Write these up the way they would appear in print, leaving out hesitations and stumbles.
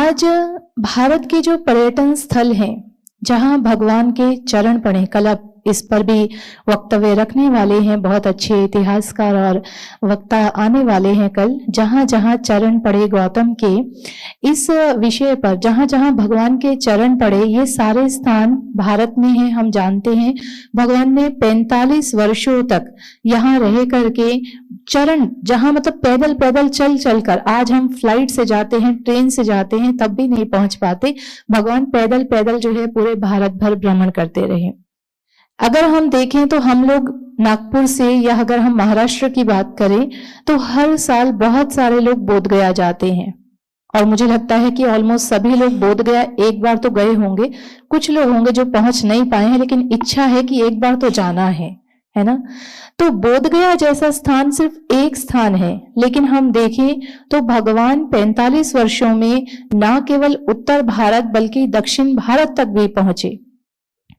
आज भारत के जो पर्यटन स्थल हैं, जहां भगवान के चरण पड़े, कल आप इस पर भी वक्तव्य रखने वाले हैं, बहुत अच्छे इतिहासकार और वक्ता आने वाले हैं कल, जहां जहां चरण पड़े गौतम के, इस विषय पर जहां जहां भगवान के चरण पड़े, ये सारे स्थान भारत में हैं। हम जानते हैं भगवान ने 45 वर्षों तक यहाँ रह करके चरण, जहां मतलब पैदल पैदल चल चल कर, आज हम फ्लाइट से जाते हैं, ट्रेन से जाते हैं, तब भी नहीं पहुंच पाते, भगवान पैदल पैदल जो है पूरे भारत भर भ्रमण करते रहे। अगर हम देखें तो हम लोग नागपुर से, या अगर हम महाराष्ट्र की बात करें, तो हर साल बहुत सारे लोग बोध गया जाते हैं, और मुझे लगता है कि ऑलमोस्ट सभी लोग बोध गया एक बार तो गए होंगे। कुछ लोग होंगे जो पहुंच नहीं पाए हैं, लेकिन इच्छा है कि एक बार तो जाना है ना। तो बोध गया जैसा स्थान सिर्फ एक स्थान है, लेकिन हम देखें तो भगवान 45 वर्षों में न केवल उत्तर भारत बल्कि दक्षिण भारत तक भी पहुंचे।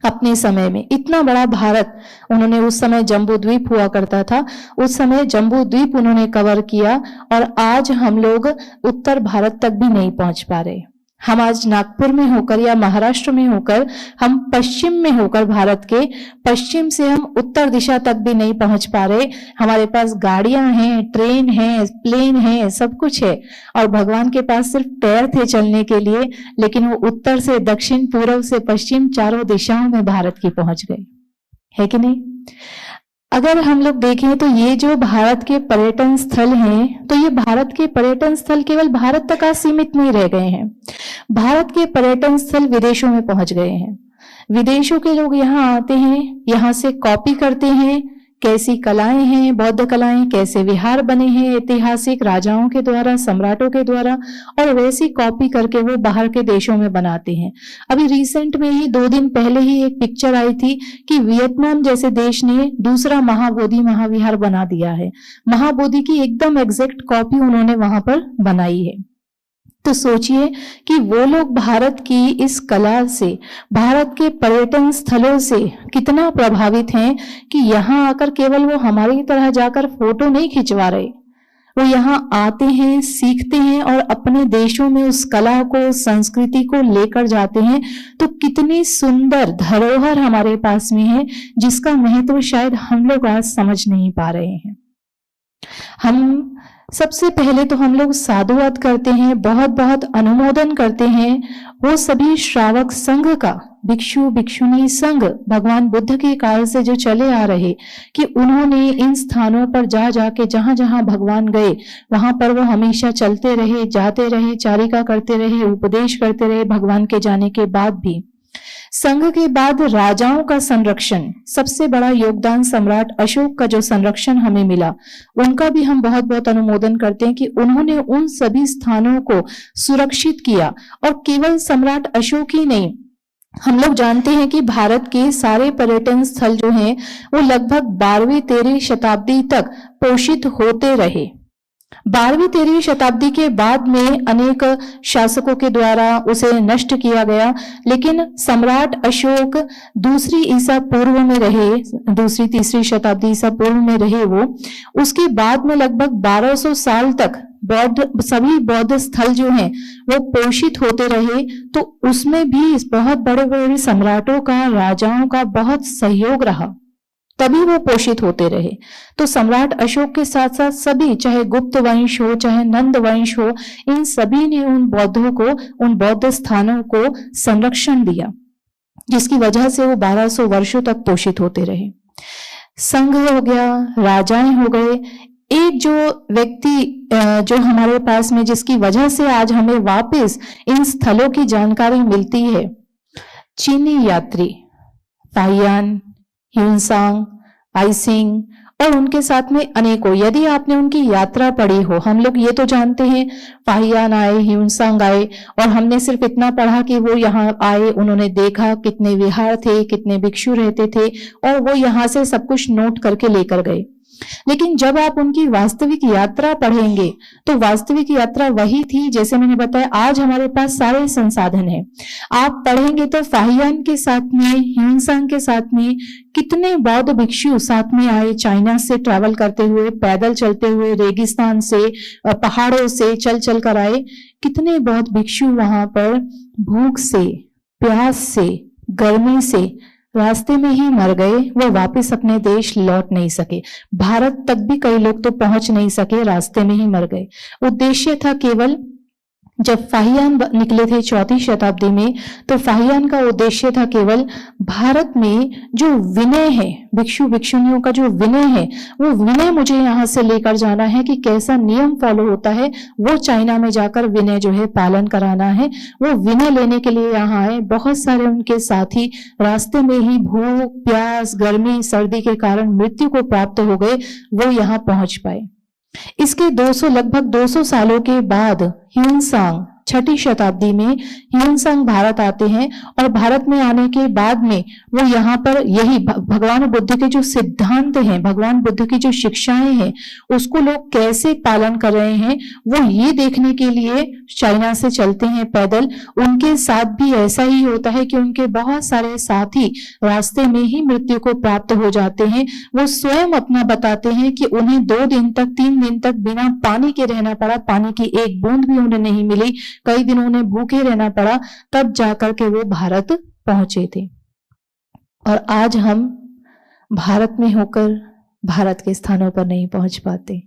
अपने समय में इतना बड़ा भारत उन्होंने, उस समय जम्बू द्वीप हुआ करता था, उस समय जम्बू द्वीप उन्होंने कवर किया, और आज हम लोग उत्तर भारत तक भी नहीं पहुंच पा रहे। हम आज नागपुर में होकर या महाराष्ट्र में होकर, हम पश्चिम में होकर, भारत के पश्चिम से हम उत्तर दिशा तक भी नहीं पहुंच पा रहे। हमारे पास गाड़ियां हैं, ट्रेन है, प्लेन है, सब कुछ है, और भगवान के पास सिर्फ पैर थे चलने के लिए, लेकिन वो उत्तर से दक्षिण, पूर्व से पश्चिम, चारों दिशाओं में भारत की पहुंच गए, है कि नहीं। अगर हम लोग देखें तो ये जो भारत के पर्यटन स्थल हैं, तो ये भारत के पर्यटन स्थल केवल भारत तक सीमित नहीं रह गए हैं। भारत के पर्यटन स्थल विदेशों में पहुंच गए हैं। विदेशों के लोग यहाँ आते हैं, यहाँ से कॉपी करते हैं, कैसी कलाएं हैं, बौद्ध कलाएं, कैसे विहार बने हैं ऐतिहासिक राजाओं के द्वारा, सम्राटों के द्वारा, और वैसी कॉपी करके वो बाहर के देशों में बनाते हैं। अभी रिसेंट में ही 2 दिन पहले ही एक पिक्चर आई थी कि वियतनाम जैसे देश ने दूसरा महाबोधि महाविहार बना दिया है। महाबोधि की एकदम एग्जैक्ट कॉपी उन्होंने वहां पर बनाई है। तो सोचिए कि वो लोग भारत की इस कला से, भारत के पर्यटन स्थलों से कितना प्रभावित हैं कि यहाँ आकर केवल वो हमारी तरह जाकर फोटो नहीं खिंचवा रहे, वो यहाँ आते हैं, सीखते हैं, और अपने देशों में उस कला को, संस्कृति को लेकर जाते हैं। तो कितनी सुंदर धरोहर हमारे पास में है, जिसका महत्व शायद हम लोग आज समझ नहीं पा रहे हैं। हम सबसे पहले तो हम लोग साधुवाद करते हैं, बहुत बहुत अनुमोदन करते हैं वो सभी श्रावक संघ का, भिक्षु भिक्षुणी संघ भगवान बुद्ध के काल से जो चले आ रहे, कि उन्होंने इन स्थानों पर जा जाके, जहां जहां भगवान गए वहां पर वो हमेशा चलते रहे, जाते रहे, चारिका करते रहे, उपदेश करते रहे भगवान के जाने के बाद भी। संघ के बाद राजाओं का संरक्षण, सबसे बड़ा योगदान सम्राट अशोक का जो संरक्षण हमें मिला, उनका भी हम बहुत बहुत अनुमोदन करते हैं कि उन्होंने उन सभी स्थानों को सुरक्षित किया। और केवल सम्राट अशोक ही नहीं, हम लोग जानते हैं कि भारत के सारे पर्यटन स्थल जो हैं वो लगभग 12वीं-13वीं शताब्दी तक पोषित होते रहे। 12वीं-13वीं शताब्दी के बाद में अनेक शासकों के द्वारा उसे नष्ट किया गया, लेकिन सम्राट अशोक दूसरी ईसा पूर्व में रहे, 2री-3री शताब्दी ईसा पूर्व में रहे वो। उसके बाद में लगभग 1200 साल तक सभी बौद्ध स्थल जो हैं वो पोषित होते रहे। तो उसमें भी बहुत बड़े बड़े सम्राटों का, राजाओं का बहुत सहयोग रहा, तभी वो पोषित होते रहे। तो सम्राट अशोक के साथ साथ सभी, चाहे गुप्त वंश हो, चाहे नंद वंश हो, इन सभी ने उन बौद्धों को, उन बौद्ध स्थानों को संरक्षण दिया, जिसकी वजह से वो 1200 वर्षों तक पोषित होते रहे। संघ हो गया, राजाएं हो गए। एक जो व्यक्ति जो हमारे पास में, जिसकी वजह से आज हमें वापस इन स्थलों की जानकारी मिलती है, चीनी यात्री फाहियान, ह्यूनसांग, आइसिंग, और उनके साथ में अनेकों। यदि आपने उनकी यात्रा पढ़ी हो, हम लोग ये तो जानते हैं फाहियान आए, ह्यूनसांग आए, और हमने सिर्फ इतना पढ़ा कि वो यहाँ आए, उन्होंने देखा कितने विहार थे, कितने भिक्षु रहते थे, और वो यहाँ से सब कुछ नोट करके लेकर गए। लेकिन जब आप उनकी वास्तविक यात्रा पढ़ेंगे तो वास्तविक यात्रा वही थी, जैसे मैंने बताया आज हमारे पास सारे संसाधन हैं। आप पढ़ेंगे तो फाहियान के साथ में, ह्यूनसांग के साथ में कितने बौद्ध भिक्षु साथ में आए, चाइना से ट्रैवल करते हुए, पैदल चलते हुए, रेगिस्तान से, पहाड़ों से चल चल कर आए। कितने बौद्ध भिक्षु वहां पर भूख से, प्यास से, गर्मी से रास्ते में ही मर गए। वो वापस अपने देश लौट नहीं सके, भारत तक भी कई लोग तो पहुंच नहीं सके, रास्ते में ही मर गए। उद्देश्य था केवल, जब फाहियान निकले थे 4वीं शताब्दी में, तो फाहियान का उद्देश्य था केवल भारत में जो विनय है, भिक्षु भिक्षुणियों का जो विनय है, वो विनय मुझे यहाँ से लेकर जाना है कि कैसा नियम फॉलो होता है, वो चाइना में जाकर विनय जो है पालन कराना है। वो विनय लेने के लिए यहाँ आए। बहुत सारे उनके साथी रास्ते में ही भूख, प्यास, गर्मी, सर्दी के कारण मृत्यु को प्राप्त हो गए, वो यहाँ पहुंच पाए। इसके लगभग 200 सालों के बाद ह्यूनसांग 6ठी शताब्दी में ह्यूनसांग भारत आते हैं, और भारत में आने के बाद में वो यहाँ पर यही भगवान बुद्ध के जो सिद्धांत हैं, भगवान बुद्ध की जो शिक्षाएं हैं, उसको लोग कैसे पालन कर रहे हैं, वो ये देखने के लिए चाइना से चलते हैं पैदल। उनके साथ भी ऐसा ही होता है कि उनके बहुत सारे साथी रास्ते में ही मृत्यु को प्राप्त हो जाते हैं। वो स्वयं अपना बताते हैं कि उन्हें 2 दिन तक, 3 दिन तक बिना पानी के रहना पड़ा, पानी की एक बूंद भी उन्हें नहीं मिली, कई दिन उन्हें भूखे रहना पड़ा, तब जाकर के वो भारत पहुंचे थे। और आज हम भारत में होकर भारत के स्थानों पर नहीं पहुंच पाते।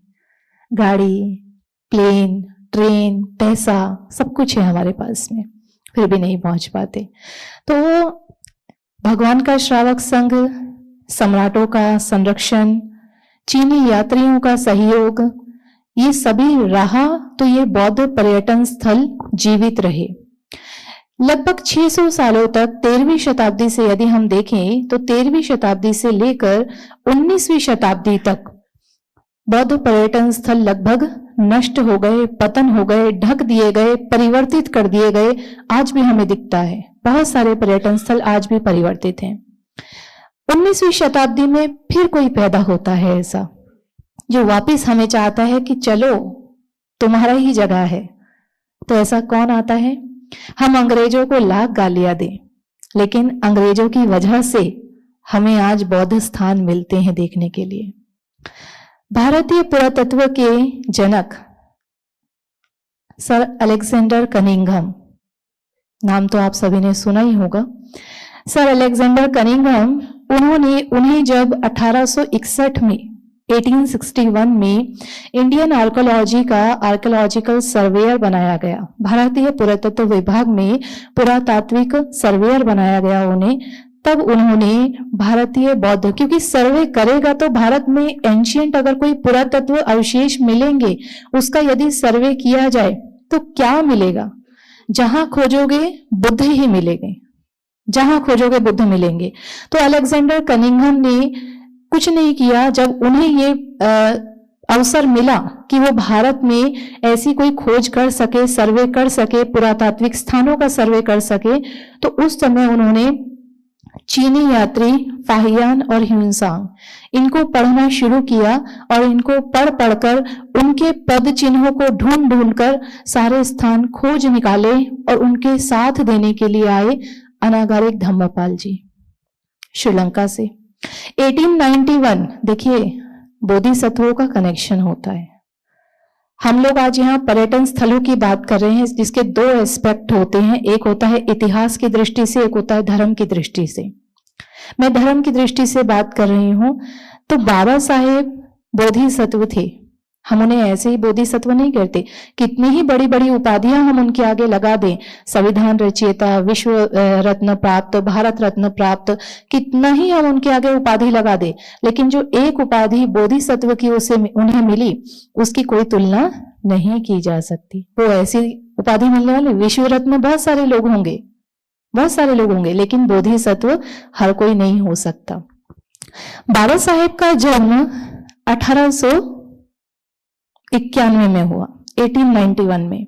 गाड़ी, प्लेन, ट्रेन, पैसा सब कुछ है हमारे पास में, फिर भी नहीं पहुंच पाते। तो भगवान का श्रावक संघ, सम्राटों का संरक्षण, चीनी यात्रियों का सहयोग, ये सभी रहा तो ये बौद्ध पर्यटन स्थल जीवित रहे। लगभग 600 सालों तक 13वीं शताब्दी से यदि हम देखें तो 13वीं शताब्दी से लेकर 19वीं शताब्दी तक बौद्ध पर्यटन स्थल लगभग नष्ट हो गए, पतन हो गए, ढक दिए गए, परिवर्तित कर दिए गए। आज भी हमें दिखता है बहुत सारे पर्यटन स्थल आज भी परिवर्तित हैं। 19वीं शताब्दी में फिर कोई पैदा होता है ऐसा जो वापस हमें चाहता है कि चलो तुम्हारा ही जगह है। तो ऐसा कौन आता है? हम अंग्रेजों को लाख गालियां दें, लेकिन अंग्रेजों की वजह से हमें आज बौद्ध स्थान मिलते हैं देखने के लिए। भारतीय पुरातत्व के जनक सर अलेक्जेंडर कनिंघम, नाम तो आप सभी ने सुना ही होगा। सर अलेक्जेंडर कनिंघम, उन्हें जब 1861 में 1861 में इंडियन आर्कोलॉजी का आर्कोलॉजिकल सर्वेयर बनाया गया, भारतीय पुरातत्व विभाग में पुरातात्विक सर्वेयर बनाया गया उन्हें, तब उन्होंने भारतीय बौद्ध, क्योंकि सर्वे करेगा तो भारत में एंशिएंट अगर कोई पुरातत्व अवशेष मिलेंगे, उसका यदि सर्वे किया जाए तो क्या मिलेगा? जहां खोजोगे बुद्ध ही मिलेंगे, जहां खोजोगे बुद्ध मिलेंगे। तो अलेक्जेंडर कनिंघम ने कुछ नहीं किया। जब उन्हें ये अवसर मिला कि वो भारत में ऐसी कोई खोज कर सके, सर्वे कर सके, पुरातात्विक स्थानों का सर्वे कर सके, तो उस समय उन्होंने चीनी यात्री फाहियान और ह्यूनसांग, इनको पढ़ना शुरू किया और इनको पढ़ पढ़कर उनके पद चिन्हों को ढूंढ ढूंढ कर सारे स्थान खोज निकाले, और उनके साथ देने के लिए आए अनागारिक धम्मपाल जी श्रीलंका से। 1891, देखिए बोधिसत्वों का कनेक्शन होता है। हम लोग आज यहाँ पर्यटन स्थलों की बात कर रहे हैं, जिसके 2 एस्पेक्ट होते हैं, एक होता है इतिहास की दृष्टि से, एक होता है धर्म की दृष्टि से। मैं धर्म की दृष्टि से बात कर रही हूं। तो बाबा साहेब बोधिसत्व थे, हम उन्हें ऐसे ही बोधिसत्व नहीं कहते। कितनी ही बड़ी बड़ी उपाधियां हम उनके आगे लगा दें, संविधान रचयिता, विश्व रत्न प्राप्त, भारत रत्न प्राप्त, कितना ही हम उनके आगे उपाधि लगा दें, लेकिन जो एक उपाधि बोधिसत्व की उन्हें मिली, उसकी कोई तुलना नहीं की जा सकती। वो ऐसी उपाधि मिलने वाली, विश्व रत्न बहुत सारे लोग होंगे, बहुत सारे लोग होंगे, लेकिन बोधिसत्व हर कोई नहीं हो सकता। बाबा साहेब का जन्म 1891 में हुआ, 1891 में।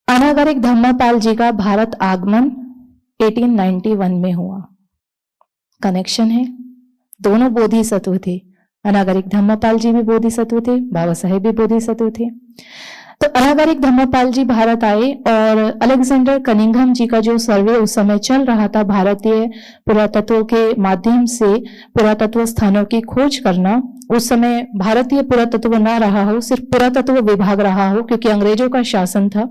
अनागारिक धम्मपाल जी का भारत आगमन 1891 में हुआ। कनेक्शन है, दोनों बोधिसत्व थे, अनागरिक धम्मपाल जी भी बोधिसत्व थे, बाबा साहेब भी बोधिसत्व थे। तो अनागरिक धम्मपाल जी भारत आए और अलेक्जेंडर कनिंघम जी का जो सर्वे उस समय चल रहा था, भारतीय पुरातत्व के माध्यम से पुरातत्व स्थानों की खोज करना, उस समय भारतीय पुरातत्व ना रहा हो, सिर्फ पुरातत्व विभाग रहा हो, क्योंकि अंग्रेजों का शासन था।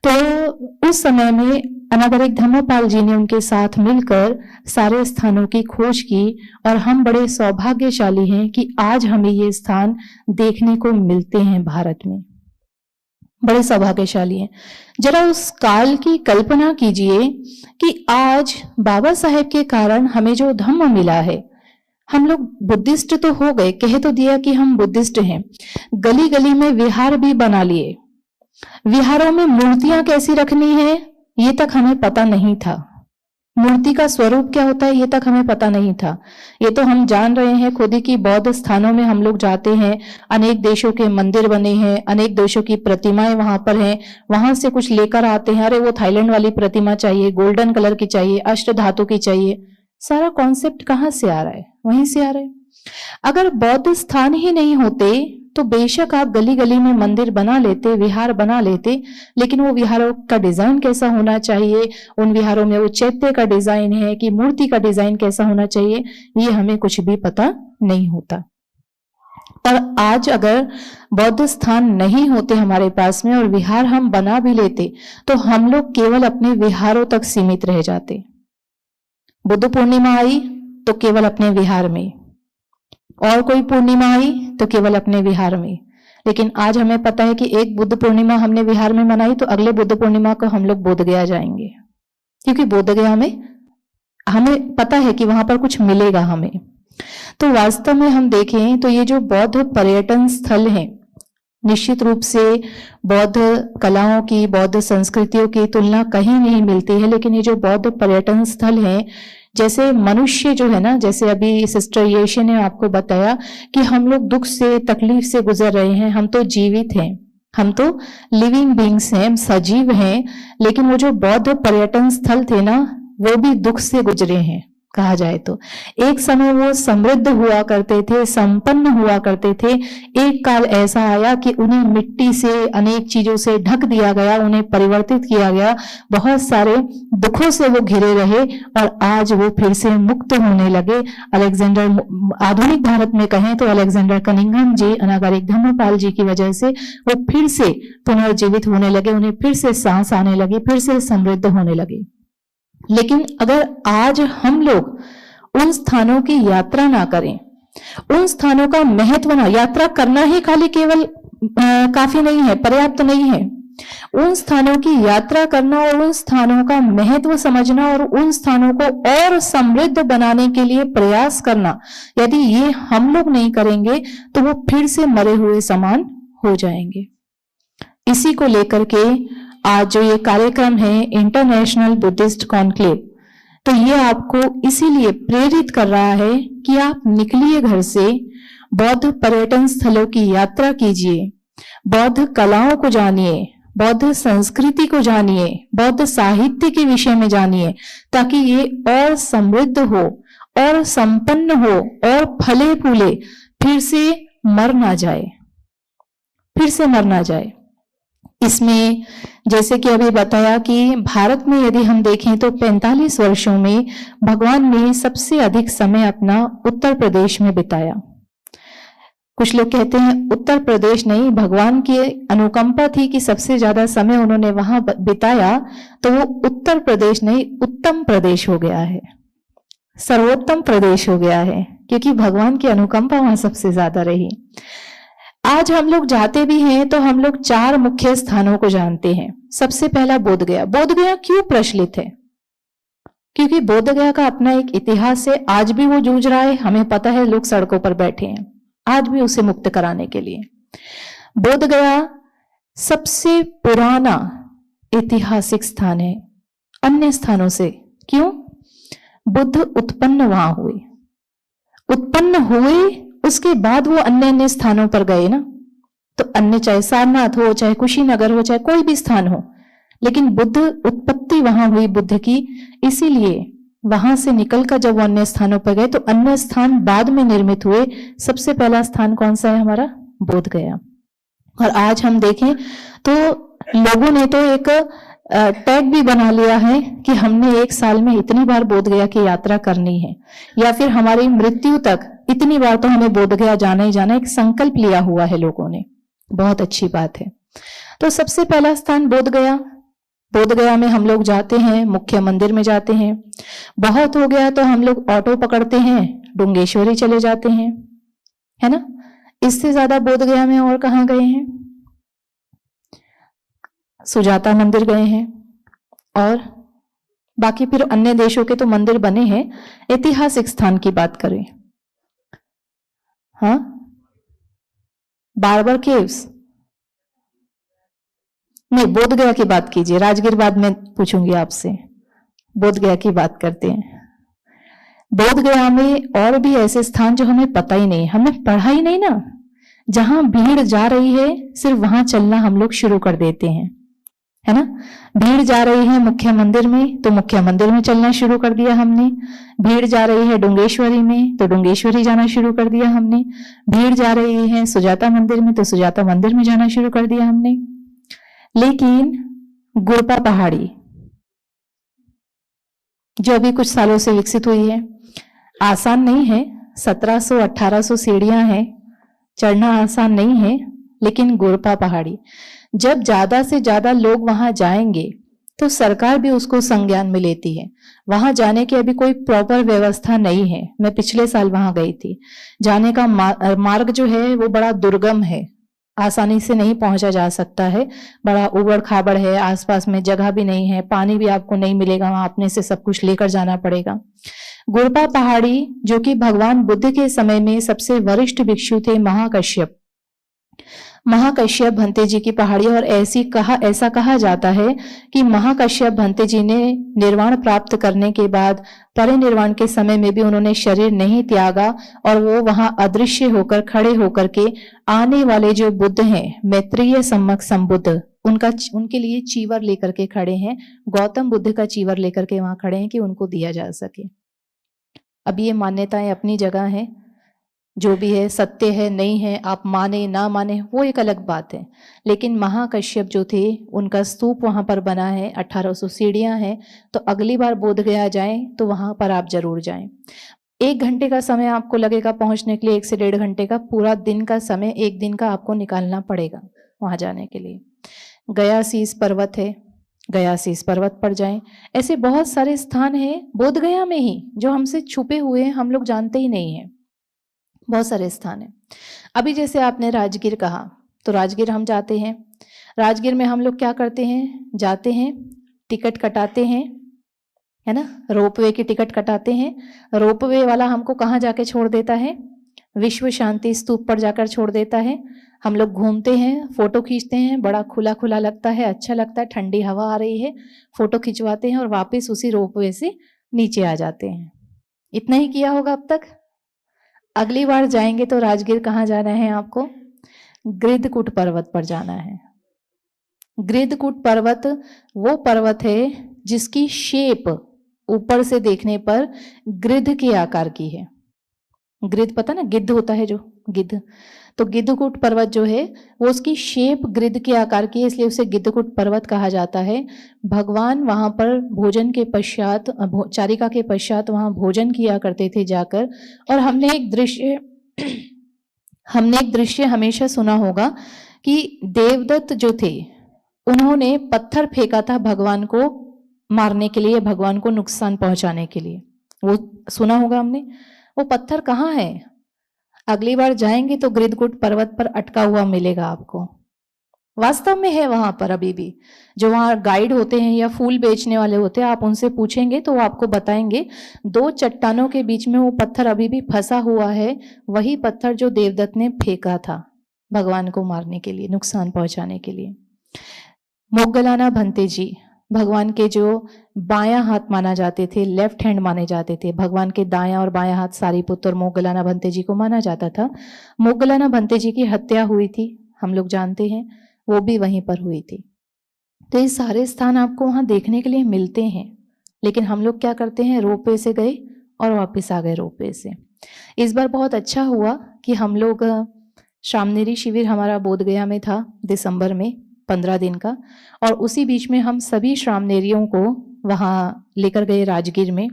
तो उस समय में अनागरिक धम्मपाल जी ने उनके साथ मिलकर सारे स्थानों की खोज की और हम बड़े सौभाग्यशाली हैं कि आज हमें ये स्थान देखने को मिलते हैं भारत में, बड़े सौभाग्यशाली हैं। जरा उस काल की कल्पना कीजिए कि आज बाबा साहेब के कारण हमें जो धम्म मिला है, हम लोग बुद्धिस्ट तो हो गए, कह तो दिया कि हम बुद्धिस्ट हैं, गली गली में विहार भी बना लिए, विहारों में मूर्तियां कैसी रखनी है ये तक हमें पता नहीं था, मूर्ति का स्वरूप क्या होता है ये तक हमें पता नहीं था। ये तो हम जान रहे हैं खुद ही कि बौद्ध स्थानों में हम लोग जाते हैं, अनेक देशों के मंदिर बने हैं, अनेक देशों की प्रतिमाएं वहां पर हैं, वहां से कुछ लेकर आते हैं, अरे वो थाईलैंड वाली प्रतिमा चाहिए, गोल्डन कलर की चाहिए, अष्ट धातु की चाहिए। सारा कॉन्सेप्ट कहाँ से आ रहा है? वहीं से आ रहा है। अगर बौद्ध स्थान ही नहीं होते तो बेशक आप गली गली में मंदिर बना लेते, विहार बना लेते, लेकिन वो विहारों का डिजाइन कैसा होना चाहिए, उन विहारों में वो चैत्य का डिजाइन है कि मूर्ति का डिजाइन कैसा होना चाहिए, ये हमें कुछ भी पता नहीं होता। और आज अगर बौद्ध स्थान नहीं होते हमारे पास में और विहार हम बना भी लेते तो हम लोग केवल अपने विहारों तक सीमित रह जाते। बुद्ध पूर्णिमा आई तो केवल अपने विहार में, और कोई पूर्णिमा आई तो केवल अपने विहार में। लेकिन आज हमें पता है कि एक बुद्ध पूर्णिमा हमने विहार में मनाई तो अगले बुद्ध पूर्णिमा को हम लोग बोध गया जाएंगे, क्योंकि बोध गया में हमें पता है कि वहां पर कुछ मिलेगा हमें। तो वास्तव में हम देखें तो ये जो बौद्ध पर्यटन स्थल हैं, निश्चित रूप से बौद्ध कलाओं की, बौद्ध संस्कृतियों की तुलना कहीं नहीं मिलती है, लेकिन ये जो बौद्ध पर्यटन स्थल हैं, जैसे मनुष्य जो है ना, जैसे अभी सिस्टर येशे ने आपको बताया कि हम लोग दुख से, तकलीफ से गुजर रहे हैं, हम तो जीवित हैं, हम तो लिविंग बींग्स हैं, सजीव हैं, लेकिन वो जो बौद्ध पर्यटन स्थल थे ना, वो भी दुख से गुजरे हैं कहा जाए तो। एक समय वो समृद्ध हुआ करते थे, संपन्न हुआ करते थे, एक काल ऐसा आया कि उन्हें मिट्टी से, अनेक चीजों से ढक दिया गया, उन्हें परिवर्तित किया गया, बहुत सारे दुखों से वो घिरे रहे और आज वो फिर से मुक्त होने लगे। अलेक्जेंडर, आधुनिक भारत में कहें तो अलेक्जेंडर कनिंघम जी, अनागरिक धम्मपाल जी की वजह से वो फिर से पुनर्जीवित होने लगे, उन्हें फिर से सांस आने लगी, फिर से समृद्ध होने लगे। लेकिन अगर आज हम लोग उन स्थानों की यात्रा ना करें, उन स्थानों का महत्व ना, यात्रा करना ही खाली केवल काफी नहीं है, पर्याप्त नहीं है, उन स्थानों की यात्रा करना और उन स्थानों का महत्व समझना और उन स्थानों को और समृद्ध बनाने के लिए प्रयास करना, यदि ये हम लोग नहीं करेंगे तो वो फिर से मरे हुए समान हो जाएंगे। इसी को लेकर के आज जो ये कार्यक्रम है इंटरनेशनल बुद्धिस्ट कॉन्क्लेव, तो ये आपको इसीलिए प्रेरित कर रहा है कि आप निकलिए घर से, बौद्ध पर्यटन स्थलों की यात्रा कीजिए, बौद्ध कलाओं को जानिए, बौद्ध संस्कृति को जानिए, बौद्ध साहित्य के विषय में जानिए, ताकि ये और समृद्ध हो और संपन्न हो और फले फूले, फिर से मर ना जाए, फिर से मर ना जाए। इसमें जैसे कि अभी बताया कि भारत में यदि हम देखें तो 45 वर्षों में भगवान ने सबसे अधिक समय अपना उत्तर प्रदेश में बिताया। कुछ लोग कहते हैं उत्तर प्रदेश नहीं, भगवान की अनुकंपा थी कि सबसे ज्यादा समय उन्होंने वहां बिताया, तो वो उत्तर प्रदेश नहीं, उत्तम प्रदेश हो गया है, सर्वोत्तम प्रदेश हो गया है, क्योंकि भगवान की अनुकंपा वहां सबसे ज्यादा रही। आज हम लोग जाते भी हैं तो हम लोग 4 मुख्य स्थानों को जानते हैं। सबसे पहला बोध गया। बोध गया क्यों प्रचलित है? क्योंकि बोध गया का अपना एक इतिहास है, आज भी वो जूझ रहा है, हमें पता है, लोग सड़कों पर बैठे हैं आज भी उसे मुक्त कराने के लिए। बोध गया सबसे पुराना ऐतिहासिक स्थान है अन्य स्थानों से। क्यों? बुद्ध उत्पन्न वहां हुए, उत्पन्न हुए, उसके बाद वो अन्य स्थानों पर गए ना, तो अन्य चाहे सारनाथ हो, चाहे कुशीनगर हो, चाहे कोई भी स्थान हो, लेकिन बुद्ध उत्पत्ति वहां हुई बुद्ध की, इसीलिए वहां से निकलकर जब वो अन्य स्थानों पर गए तो अन्य स्थान बाद में निर्मित हुए। सबसे पहला स्थान कौन सा है हमारा? बोध गया। और आज हम देखें तो लोगों ने तो एक टैग भी बना लिया है कि हमने एक साल में इतनी बार बोध गया की यात्रा करनी है, या फिर हमारी मृत्यु तक इतनी बार तो हमें बोध गया जाना ही जाना, एक संकल्प लिया हुआ है लोगों ने। बहुत अच्छी बात है। तो सबसे पहला स्थान बोध गया। बोध गया में हम लोग जाते हैं, मुख्य मंदिर में जाते हैं। बहुत हो गया तो हम लोग ऑटो पकड़ते हैं, डुंगेश्वरी चले जाते हैं, है ना। इससे ज्यादा बोध गया में और कहाँ गए हैं? सुजाता मंदिर गए हैं, और बाकी फिर अन्य देशों के तो मंदिर बने हैं। ऐतिहासिक स्थान की बात करें, हाँ, बारबर केव्स नहीं, बोध गया की बात कीजिए, राजगीर बाद में पूछूंगी आपसे। बोध गया की बात करते हैं। बोध गया में और भी ऐसे स्थान जो हमें पता ही नहीं, हमने पढ़ा ही नहीं ना। जहां भीड़ जा रही है सिर्फ वहां चलना हम लोग शुरू कर देते हैं, है ना। भीड़ जा रही है मुख्य मंदिर में तो मुख्य मंदिर में चलना शुरू कर दिया हमने। भीड़ जा रही है डुंगेश्वरी में तो डुंगेश्वरी जाना शुरू कर दिया हमने। भीड़ जा रही है सुजाता मंदिर में तो सुजाता मंदिर में जाना शुरू कर दिया हमने। लेकिन गुरपा पहाड़ी जो अभी कुछ सालों से विकसित हुई है, आसान नहीं है। 1700-1800 सीढ़ियां हैं, चढ़ना आसान नहीं है। लेकिन गुरपा पहाड़ी जब ज्यादा से ज्यादा लोग वहां जाएंगे तो सरकार भी उसको संज्ञान में लेती है। वहां जाने की अभी कोई प्रॉपर व्यवस्था नहीं है। मैं पिछले साल वहां गई थी। जाने का मार्ग जो है वो बड़ा दुर्गम है, आसानी से नहीं पहुंचा जा सकता है। बड़ा उबड़ खाबड़ है, आसपास में जगह भी नहीं है, पानी भी आपको नहीं मिलेगा, वहां अपने से सब कुछ लेकर जाना पड़ेगा। गुरपा पहाड़ी जो कि भगवान बुद्ध के समय में सबसे वरिष्ठ भिक्षु थे महाकश्यप भंते जी की पहाड़ी। और ऐसा कहा जाता है कि महाकश्यप भंते जी ने निर्वाण प्राप्त करने के बाद परिनिर्वाण के समय में भी उन्होंने शरीर नहीं त्यागा, और वो वहां अदृश्य होकर खड़े होकर के आने वाले जो बुद्ध हैं, मैत्रेय सम्यक संबुद्ध, उनके लिए चीवर लेकर के खड़े हैं। गौतम बुद्ध का चीवर लेकर के वहां खड़े हैं कि उनको दिया जा सके। अब ये मान्यताएं अपनी जगह हैं, जो भी है सत्य है नहीं है, आप माने ना माने वो एक अलग बात है। लेकिन महाकश्यप जो थे उनका स्तूप वहां पर बना है, 1800 सीढ़ियां हैं। तो अगली बार बोध गया जाएं तो वहां पर आप जरूर जाएं। 1 घंटे का समय आपको लगेगा पहुंचने के लिए, 1 से 1.5 घंटे का, पूरा दिन का समय 1 दिन का आपको निकालना पड़ेगा वहां जाने के लिए। गया शीस पर्वत है, गया शीस पर्वत पर जाएं। ऐसे बहुत सारे स्थान हैं बोध गया में ही जो हमसे छुपे हुए हैं, हम लोग जानते ही नहीं है। बहुत सारे स्थान हैं। अभी जैसे आपने राजगीर कहा, तो राजगीर हम जाते हैं। राजगीर में हम लोग क्या करते हैं? जाते हैं, टिकट कटाते हैं, है ना, रोपवे की टिकट कटाते हैं। रोपवे वाला हमको कहाँ जाके छोड़ देता है? विश्व शांति स्तूप पर जाकर छोड़ देता है। हम लोग घूमते हैं, फोटो खींचते हैं, बड़ा खुला खुला लगता है, अच्छा लगता है, ठंडी हवा आ रही है, फोटो खिंचवाते हैं और वापस उसी रोपवे से नीचे आ जाते हैं। इतना ही किया होगा अब तक। अगली बार जाएंगे तो राजगीर कहाँ जाना है आपको? गृधकुट पर्वत पर जाना है। गृधकुट पर्वत वो पर्वत है जिसकी शेप ऊपर से देखने पर गृध के आकार की है। गृध पता ना, गिद्ध होता है जो, गिद्ध। तो गिद्धकूट पर्वत जो है वो उसकी शेप गृध के आकार की है, इसलिए उसे गिद्धकूट पर्वत कहा जाता है। भगवान वहां पर भोजन के पश्चात, चारिका के पश्चात वहां भोजन किया करते थे जाकर। और हमने एक दृश्य हमेशा सुना होगा कि देवदत्त जो थे उन्होंने पत्थर फेंका था भगवान को मारने के लिए, भगवान को नुकसान पहुंचाने के लिए। वो सुना होगा हमने। वो पत्थर कहाँ है? अगली बार जाएंगे तो गृधकुट पर्वत पर अटका हुआ मिलेगा आपको। वास्तव में है वहां पर अभी भी। जो वहां गाइड होते हैं या फूल बेचने वाले होते हैं, आप उनसे पूछेंगे तो वो आपको बताएंगे 2 चट्टानों के बीच में वो पत्थर अभी भी फंसा हुआ है। वही पत्थर जो देवदत्त ने फेंका था भगवान को मारने के लिए, नुकसान पहुंचाने के लिए। मोग्गलाना भंते जी भगवान के जो बायां हाथ माना जाते थे, लेफ्ट हैंड माने जाते थे। भगवान के दायां और बायां हाथ सारीपुत्र और मोग्गलाना भंते जी को माना जाता था। मोग्गलाना भंते जी की हत्या हुई थी, हम लोग जानते हैं, वो भी वहीं पर हुई थी। तो ये सारे स्थान आपको वहां देखने के लिए मिलते हैं। लेकिन हम लोग क्या करते हैं, रोपवे से गए और वापस आ गए रोपवे से। इस बार बहुत अच्छा हुआ कि हम लोग श्रामनेरी शिविर हमारा बोधगया में था दिसंबर में 15 दिन का, और उसी बीच में हम सभी श्रामनेरियों को वहाँ लेकर गए राजगीर में,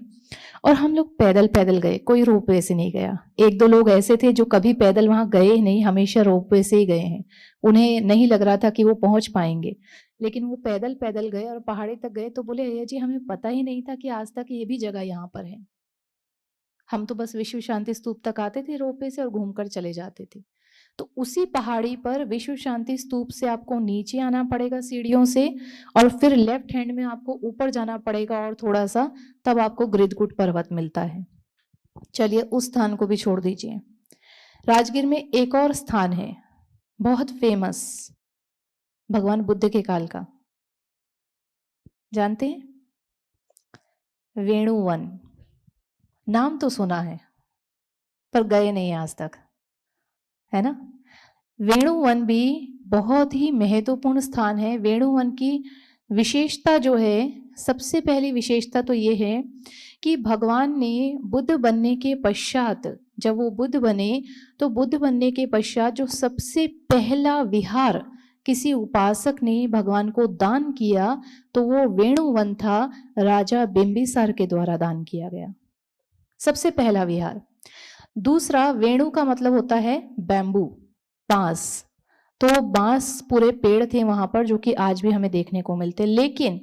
और हम लोग पैदल पैदल गए, कोई रोपवे से नहीं गया। एक दो लोग ऐसे थे जो कभी पैदल वहाँ गए नहीं, हमेशा रोपवे से ही गए हैं, उन्हें नहीं लग रहा था कि वो पहुंच पाएंगे, लेकिन वो पैदल पैदल गए और पहाड़ी तक गए। तो बोले अय्या जी हमें पता ही नहीं था कि आज तक ये भी जगह यहाँ पर है। हम तो बस विश्व शांति स्तूप तक आते थे रोपवे से और घूमकर चले जाते थे। तो उसी पहाड़ी पर विश्व शांति स्तूप से आपको नीचे आना पड़ेगा सीढ़ियों से, और फिर लेफ्ट हैंड में आपको ऊपर जाना पड़ेगा और थोड़ा सा, तब आपको गिरिधकूट पर्वत मिलता है। चलिए उस स्थान को भी छोड़ दीजिए। राजगीर में एक और स्थान है बहुत फेमस, भगवान बुद्ध के काल का, जानते हैं? वेणुवन। नाम तो सुना है पर गए नहीं आज तक, है ना? वेणुवन भी बहुत ही महत्वपूर्ण स्थान है। वेणुवन की विशेषता जो है, सबसे पहली विशेषता तो ये है कि भगवान ने बुद्ध बनने के पश्चात, जब वो बुद्ध बने तो बुद्ध बनने के पश्चात जो सबसे पहला विहार किसी उपासक ने भगवान को दान किया तो वो वेणुवन था, राजा बिंबिसार के द्वारा दान किया गया, सबसे पहला विहार। दूसरा, वेणु का मतलब होता है बैम्बू, बांस, तो बांस पूरे पेड़ थे वहां पर जो कि आज भी हमें देखने को मिलते। लेकिन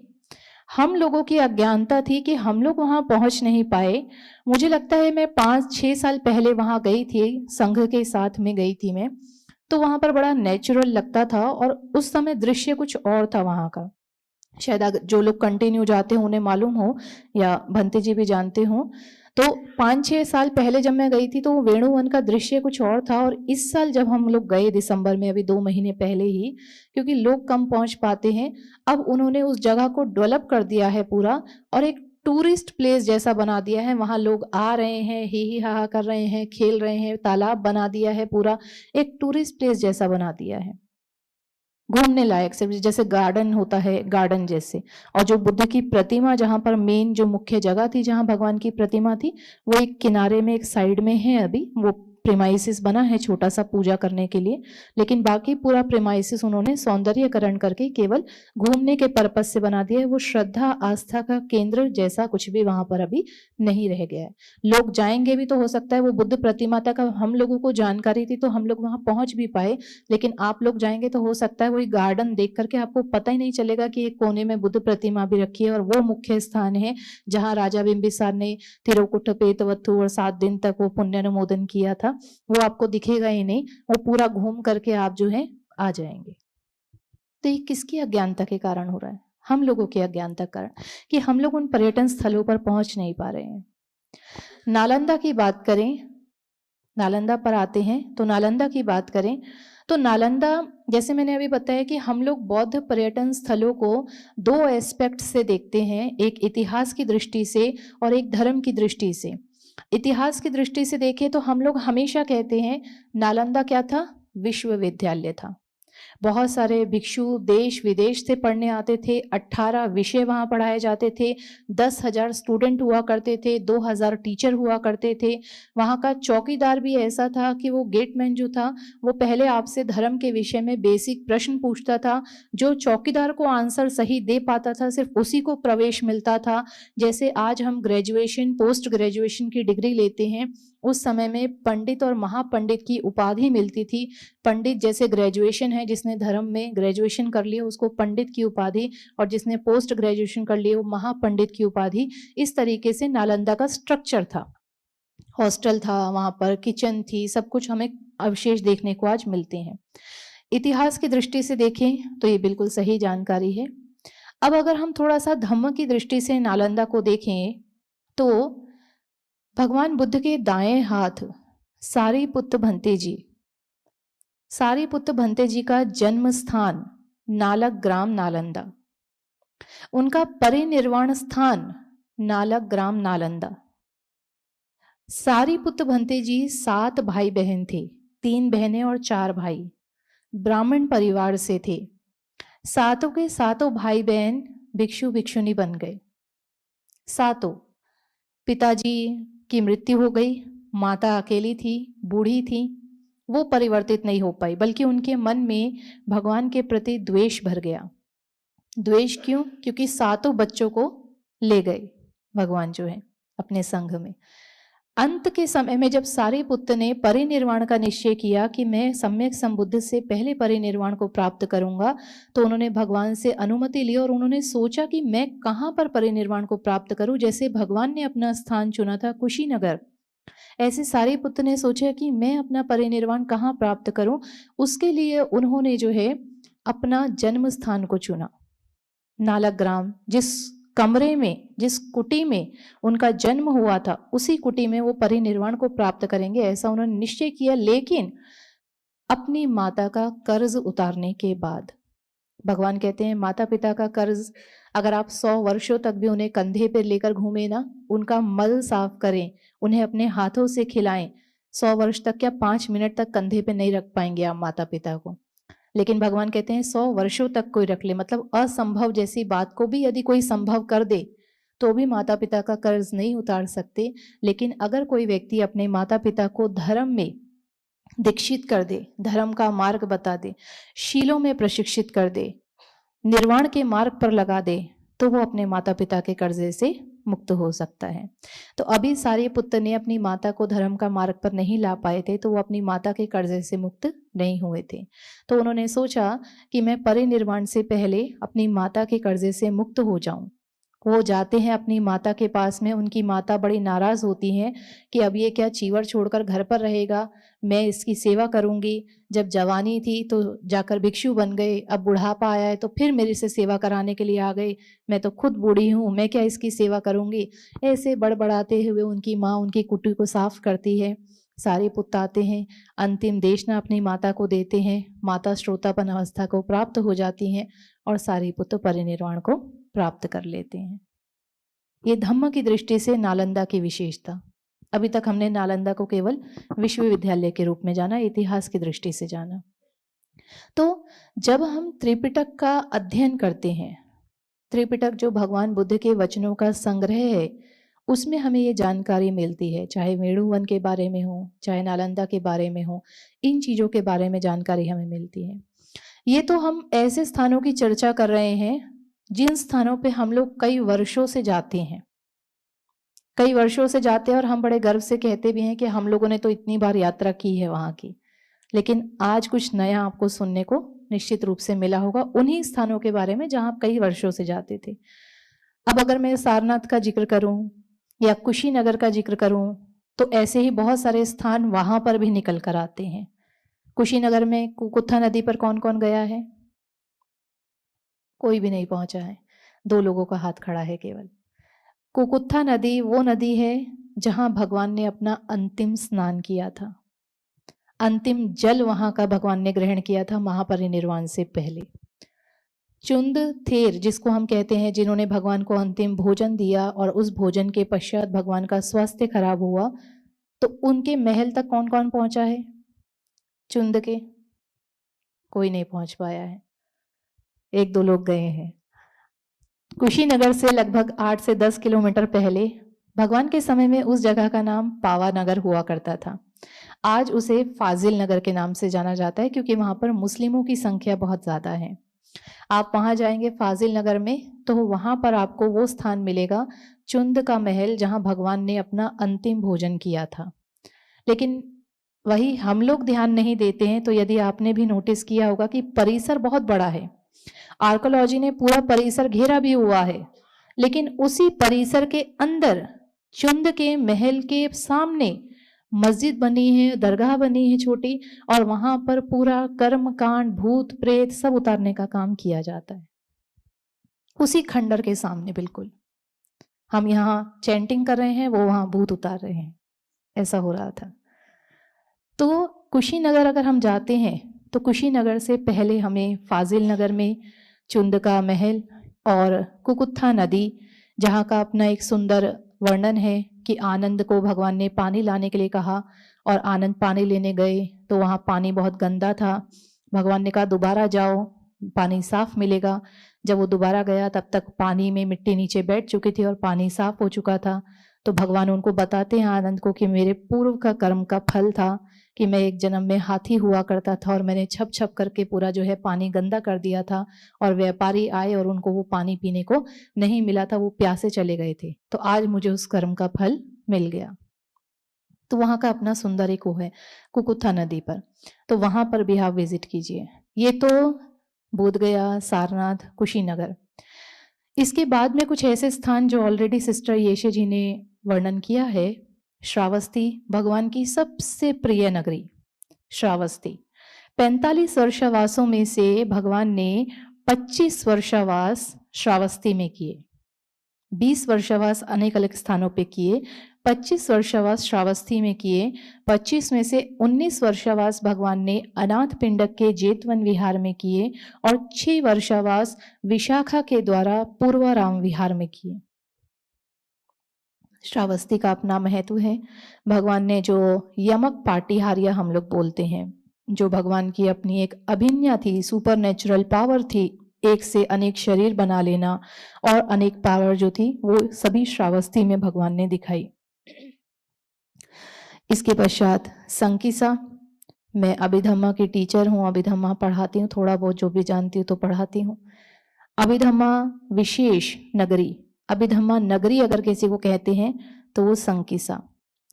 हम लोगों की अज्ञानता थी कि हम लोग वहां पहुंच नहीं पाए। मुझे लगता है मैं 5-6 साल पहले वहां गई थी, संघ के साथ में गई थी मैं, तो वहां पर बड़ा नेचुरल लगता था और उस समय दृश्य कुछ और था वहां का। शायद जो लोग कंटिन्यू जाते हैं उन्हें मालूम हो, या भंते जी भी जानते हो। तो 5-6 साल पहले जब मैं गई थी तो वेणुवन का दृश्य कुछ और था, और इस साल जब हम लोग गए दिसंबर में, अभी 2 महीने पहले ही, क्योंकि लोग कम पहुंच पाते हैं, अब उन्होंने उस जगह को डेवलप कर दिया है पूरा, और एक टूरिस्ट प्लेस जैसा बना दिया है। वहां लोग आ रहे हैं, ही हा कर रहे हैं, खेल रहे हैं, तालाब बना दिया है, पूरा एक टूरिस्ट प्लेस जैसा बना दिया है, घूमने लायक, सिर्फ जैसे गार्डन होता है, गार्डन जैसे। और जो बुद्ध की प्रतिमा, जहां पर मेन जो मुख्य जगह थी जहां भगवान की प्रतिमा थी, वो एक किनारे में एक साइड में है, अभी वो प्रेमाइसिस बना है छोटा सा पूजा करने के लिए, लेकिन बाकी पूरा प्रेमाइसिस उन्होंने सौंदर्यकरण करके केवल घूमने के पर्पज से बना दिया है। वो श्रद्धा आस्था का केंद्र जैसा कुछ भी वहां पर अभी नहीं रह गया है। लोग जाएंगे भी तो हो सकता है वो बुद्ध प्रतिमा तक हम लोगों को जानकारी थी तो हम लोग वहां पहुंच भी पाए, लेकिन आप लोग जाएंगे तो हो सकता है वही गार्डन देख करके आपको पता ही नहीं चलेगा कि एक कोने में बुद्ध प्रतिमा भी रखी है, और वो मुख्य स्थान है जहां राजा बिंबिसार ने तिरुकुट पेतवत्थु और 7 दिन तक वो पुण्यानुमोदन किया था, वो आपको दिखेगा ही नहीं, वो पूरा घूम करके आप जो है आ जाएंगे। तो ये किसकी अज्ञानता के कारण हो रहा है? हम लोगों की अज्ञानता के कारण, कि हम लोग उन पर्यटन स्थलों पर पहुंच नहीं पा रहे हैं। नालंदा की बात करें, नालंदा पर आते हैं, तो नालंदा की बात करें तो नालंदा, जैसे मैंने अभी बताया कि हम लोग बौद्ध पर्यटन स्थलों को 2 एस्पेक्ट से देखते हैं, एक इतिहास की दृष्टि से और एक धर्म की दृष्टि से। इतिहास की दृष्टि से देखें तो हम लोग हमेशा कहते हैं नालंदा क्या था? विश्वविद्यालय था। बहुत सारे भिक्षु देश विदेश से पढ़ने आते थे, 18 विषय वहाँ पढ़ाए जाते थे, 10,000 स्टूडेंट हुआ करते थे, 2,000 टीचर हुआ करते थे। वहाँ का चौकीदार भी ऐसा था कि वो गेटमैन जो था वो पहले आपसे धर्म के विषय में बेसिक प्रश्न पूछता था, जो चौकीदार को आंसर सही दे पाता था सिर्फ उसी को प्रवेश मिलता था। जैसे आज हम ग्रेजुएशन पोस्ट ग्रेजुएशन की डिग्री लेते हैं, उस समय में पंडित और महापंडित की उपाधि मिलती थी। पंडित जैसे ग्रेजुएशन है, जिसने धर्म में ग्रेजुएशन कर लिया उसको पंडित की उपाधि, और जिसने पोस्ट ग्रेजुएशन कर लिया वो महापंडित की उपाधि। इस तरीके से नालंदा का स्ट्रक्चर था, हॉस्टल था वहां पर, किचन थी, सब कुछ हमें अवशेष देखने को आज मिलते हैं। इतिहास की दृष्टि से देखें तो ये बिल्कुल सही जानकारी है। अब अगर हम थोड़ा सा धम्म की दृष्टि से नालंदा को देखें तो भगवान बुद्ध के दाएं हाथ सारीपुत्त भंते जी, सारीपुत्त भंते जी का जन्म स्थान नालक ग्राम नालंदा, उनका परिनिर्वाण स्थान नालक ग्राम नालंदा। सारीपुत्त भंते जी 7 भाई बहन थे, 3 बहनें और 4 भाई, ब्राह्मण परिवार से थे। सातों के सातों भाई बहन भिक्षु भिक्षुनी बन गए। सातों, पिताजी की मृत्यु हो गई, माता अकेली थी, बूढ़ी थी, वो परिवर्तित नहीं हो पाई, बल्कि उनके मन में भगवान के प्रति द्वेष भर गया। द्वेष क्यों? क्योंकि सातों बच्चों को ले गए भगवान जो है अपने संघ में। अंत के समय में जब सारिपुत्र ने परिनिर्वाण का निश्चय किया कि मैं सम्यक संबुद्ध से पहले परिनिर्वाण को प्राप्त करूंगा, तो उन्होंने भगवान से अनुमति ली और उन्होंने सोचा कि मैं कहाँ पर परिनिर्वाण को प्राप्त करूं। जैसे भगवान ने अपना स्थान चुना था कुशीनगर, ऐसे सारिपुत्र ने सोचा कि मैं अपना परिनिर्वाण कहाँ प्राप्त करूं। उसके लिए उन्होंने जो है अपना जन्म स्थान को चुना, नालग्राम। जिस कमरे में, जिस कुटी में उनका जन्म हुआ था, उसी कुटी में वो परिनिर्वाण को प्राप्त करेंगे, ऐसा उन्होंने निश्चय किया। लेकिन अपनी माता का कर्ज उतारने के बाद, भगवान कहते हैं माता पिता का कर्ज अगर आप 100 वर्षों तक भी उन्हें कंधे पर लेकर घूमे ना, उनका मल साफ करें, उन्हें अपने हाथों से खिलाएं, 100 वर्ष तक क्या 5 मिनट तक कंधे पे नहीं रख पाएंगे आप माता पिता को। लेकिन भगवान कहते हैं 100 वर्षों तक कोई रख ले, मतलब असंभव जैसी बात को भी यदि कोई संभव कर दे तो भी माता पिता का कर्ज नहीं उतार सकते। लेकिन अगर कोई व्यक्ति अपने माता पिता को धर्म में दीक्षित कर दे, धर्म का मार्ग बता दे, शीलों में प्रशिक्षित कर दे, निर्वाण के मार्ग पर लगा दे, तो वो अपने माता पिता के कर्जे से मुक्त हो सकता है। तो अभी सारिपुत्र ने अपनी माता को धर्म का मार्ग पर नहीं ला पाए थे, तो वो अपनी माता के कर्जे से मुक्त नहीं हुए थे। तो उन्होंने सोचा कि मैं परिनिर्वाण से पहले अपनी माता के कर्जे से मुक्त हो जाऊं। वो जाते हैं अपनी माता के पास में, उनकी माता बड़ी नाराज होती हैं कि अब ये क्या चीवर छोड़कर घर पर रहेगा, मैं इसकी सेवा करूंगी। जब जवानी थी तो जाकर भिक्षु बन गए, अब बुढ़ापा आया है तो फिर मेरे से सेवा कराने के लिए आ गए, मैं तो खुद बूढ़ी हूँ, मैं क्या इसकी सेवा करूंगी। ऐसे बड़बड़ाते हुए उनकी माँ उनकी कुटी को साफ करती है। सारिपुत्र आते हैं, अंतिम देशना अपनी माता को देते हैं, माता श्रोतापन अवस्था को प्राप्त हो जाती हैं और सारिपुत्र परिनिर्वाण को प्राप्त कर लेते हैं। ये धम्म की दृष्टि से नालंदा की विशेषता। अभी तक हमने नालंदा को केवल विश्वविद्यालय के रूप में जाना, इतिहास की दृष्टि से जाना। तो जब हम त्रिपिटक का अध्ययन करते हैं, त्रिपिटक जो भगवान बुद्ध के वचनों का संग्रह है, उसमें हमें ये जानकारी मिलती है, चाहे वेणुवन के बारे में हो, चाहे नालंदा के बारे में हो, इन चीजों के बारे में जानकारी हमें मिलती है। ये तो हम ऐसे स्थानों की चर्चा कर रहे हैं जिन स्थानों पे हम लोग कई वर्षों से जाते हैं, कई वर्षों से जाते हैं, और हम बड़े गर्व से कहते भी हैं कि हम लोगों ने तो इतनी बार यात्रा की है वहां की। लेकिन आज कुछ नया आपको सुनने को निश्चित रूप से मिला होगा उन्हीं स्थानों के बारे में जहां आप कई वर्षों से जाते थे। अब अगर मैं सारनाथ का जिक्र करूं या कुशीनगर का जिक्र करूं, तो ऐसे ही बहुत सारे स्थान वहां पर भी निकल कर आते हैं। कुशीनगर में कुकुत्था नदी पर कौन कौन गया है? कोई भी नहीं पहुंचा है, 2 लोगों का हाथ खड़ा है केवल। कुकुत्था नदी वो नदी है जहां भगवान ने अपना अंतिम स्नान किया था, अंतिम जल वहां का भगवान ने ग्रहण किया था महापरिनिर्वाण से पहले। चुंद थेर जिसको हम कहते हैं, जिन्होंने भगवान को अंतिम भोजन दिया और उस भोजन के पश्चात भगवान का स्वास्थ्य खराब हुआ, तो उनके महल तक कौन कौन पहुंचा है? चुंद के कोई नहीं पहुंच पाया है, 1-2 लोग गए हैं। कुशीनगर से लगभग 8 से 10 किलोमीटर पहले भगवान के समय में उस जगह का नाम पावा नगर हुआ करता था। आज उसे फाजिल नगर के नाम से जाना जाता है, क्योंकि वहां पर मुस्लिमों की संख्या बहुत ज्यादा है। आप वहां जाएंगे फाजिल नगर में, तो वहां पर आपको वो स्थान मिलेगा, चुंद का महल, जहां भगवान ने अपना अंतिम भोजन किया था। लेकिन वही हम लोग ध्यान नहीं देते हैं। तो यदि आपने भी नोटिस किया होगा कि परिसर बहुत बड़ा है, आर्कोलॉजी ने पूरा परिसर घेरा भी हुआ है, लेकिन उसी परिसर के अंदर चुंद के महल के सामने मस्जिद बनी है, दरगाह बनी है छोटी, और वहां पर पूरा कर्म कांड, भूत प्रेत सब उतारने का काम किया जाता है उसी खंडर के सामने। बिल्कुल हम यहाँ चैंटिंग कर रहे हैं, वो वहां भूत उतार रहे हैं, ऐसा हो रहा था। तो कुशीनगर अगर हम जाते हैं तो कुशीनगर से पहले हमें फाजिल नगर में चुंद का महल और कुकुत्था नदी, जहाँ का अपना एक सुंदर वर्णन है कि आनंद को भगवान ने पानी लाने के लिए कहा और आनंद पानी लेने गए तो वहाँ पानी बहुत गंदा था। भगवान ने कहा दोबारा जाओ, पानी साफ मिलेगा। जब वो दोबारा गया तब तक पानी में मिट्टी नीचे बैठ चुकी थी और पानी साफ हो चुका था। तो भगवान उनको बताते हैं आनंद को कि मेरे पूर्व का कर्म का फल था कि मैं एक जन्म में हाथी हुआ करता था और मैंने छप छप करके पूरा जो है पानी गंदा कर दिया था, और व्यापारी आए और उनको वो पानी पीने को नहीं मिला था, वो प्यासे चले गए थे। तो आज मुझे उस कर्म का फल मिल गया। तो वहाँ का अपना सुंदर एक वो है कुकुथा नदी पर, तो वहाँ पर भी आप विजिट कीजिए। ये तो बोध गया, सारनाथ, कुशीनगर। इसके बाद में कुछ ऐसे स्थान जो ऑलरेडी सिस्टर येशे जी ने वर्णन किया है। श्रावस्ती, भगवान की सबसे प्रिय नगरी श्रावस्ती। 45 वर्षावासों में से भगवान ने 25 वर्षावास श्रावस्ती में किए, 20 वर्षावास अनेक अलग स्थानों पे किए, 25 वर्षावास श्रावस्ती में किए। 25 में से 19 वर्षावास भगवान ने अनाथ पिंडक के जेतवन विहार में किए और 6 वर्षावास विशाखा के द्वारा पूर्वाराम विहार में किए। श्रावस्ती का अपना महत्व है। भगवान ने जो यमक पाटिहार्य हम लोग बोलते हैं, जो भगवान की अपनी एक अभिन्या थी, सुपर नेचुरल पावर थी, एक से अनेक शरीर बना लेना और अनेक पावर जो थी वो सभी श्रावस्ती में भगवान ने दिखाई। इसके पश्चात संकिसा। मैं अभिधम्मा की टीचर हूँ, अभिधम्मा पढ़ाती हूँ, थोड़ा बहुत जो भी जानती हूँ तो पढ़ाती हूँ। अभिधम्मा विशेष नगरी, अभिधम्मा नगरी अगर किसी को कहते हैं तो वो संकिसा,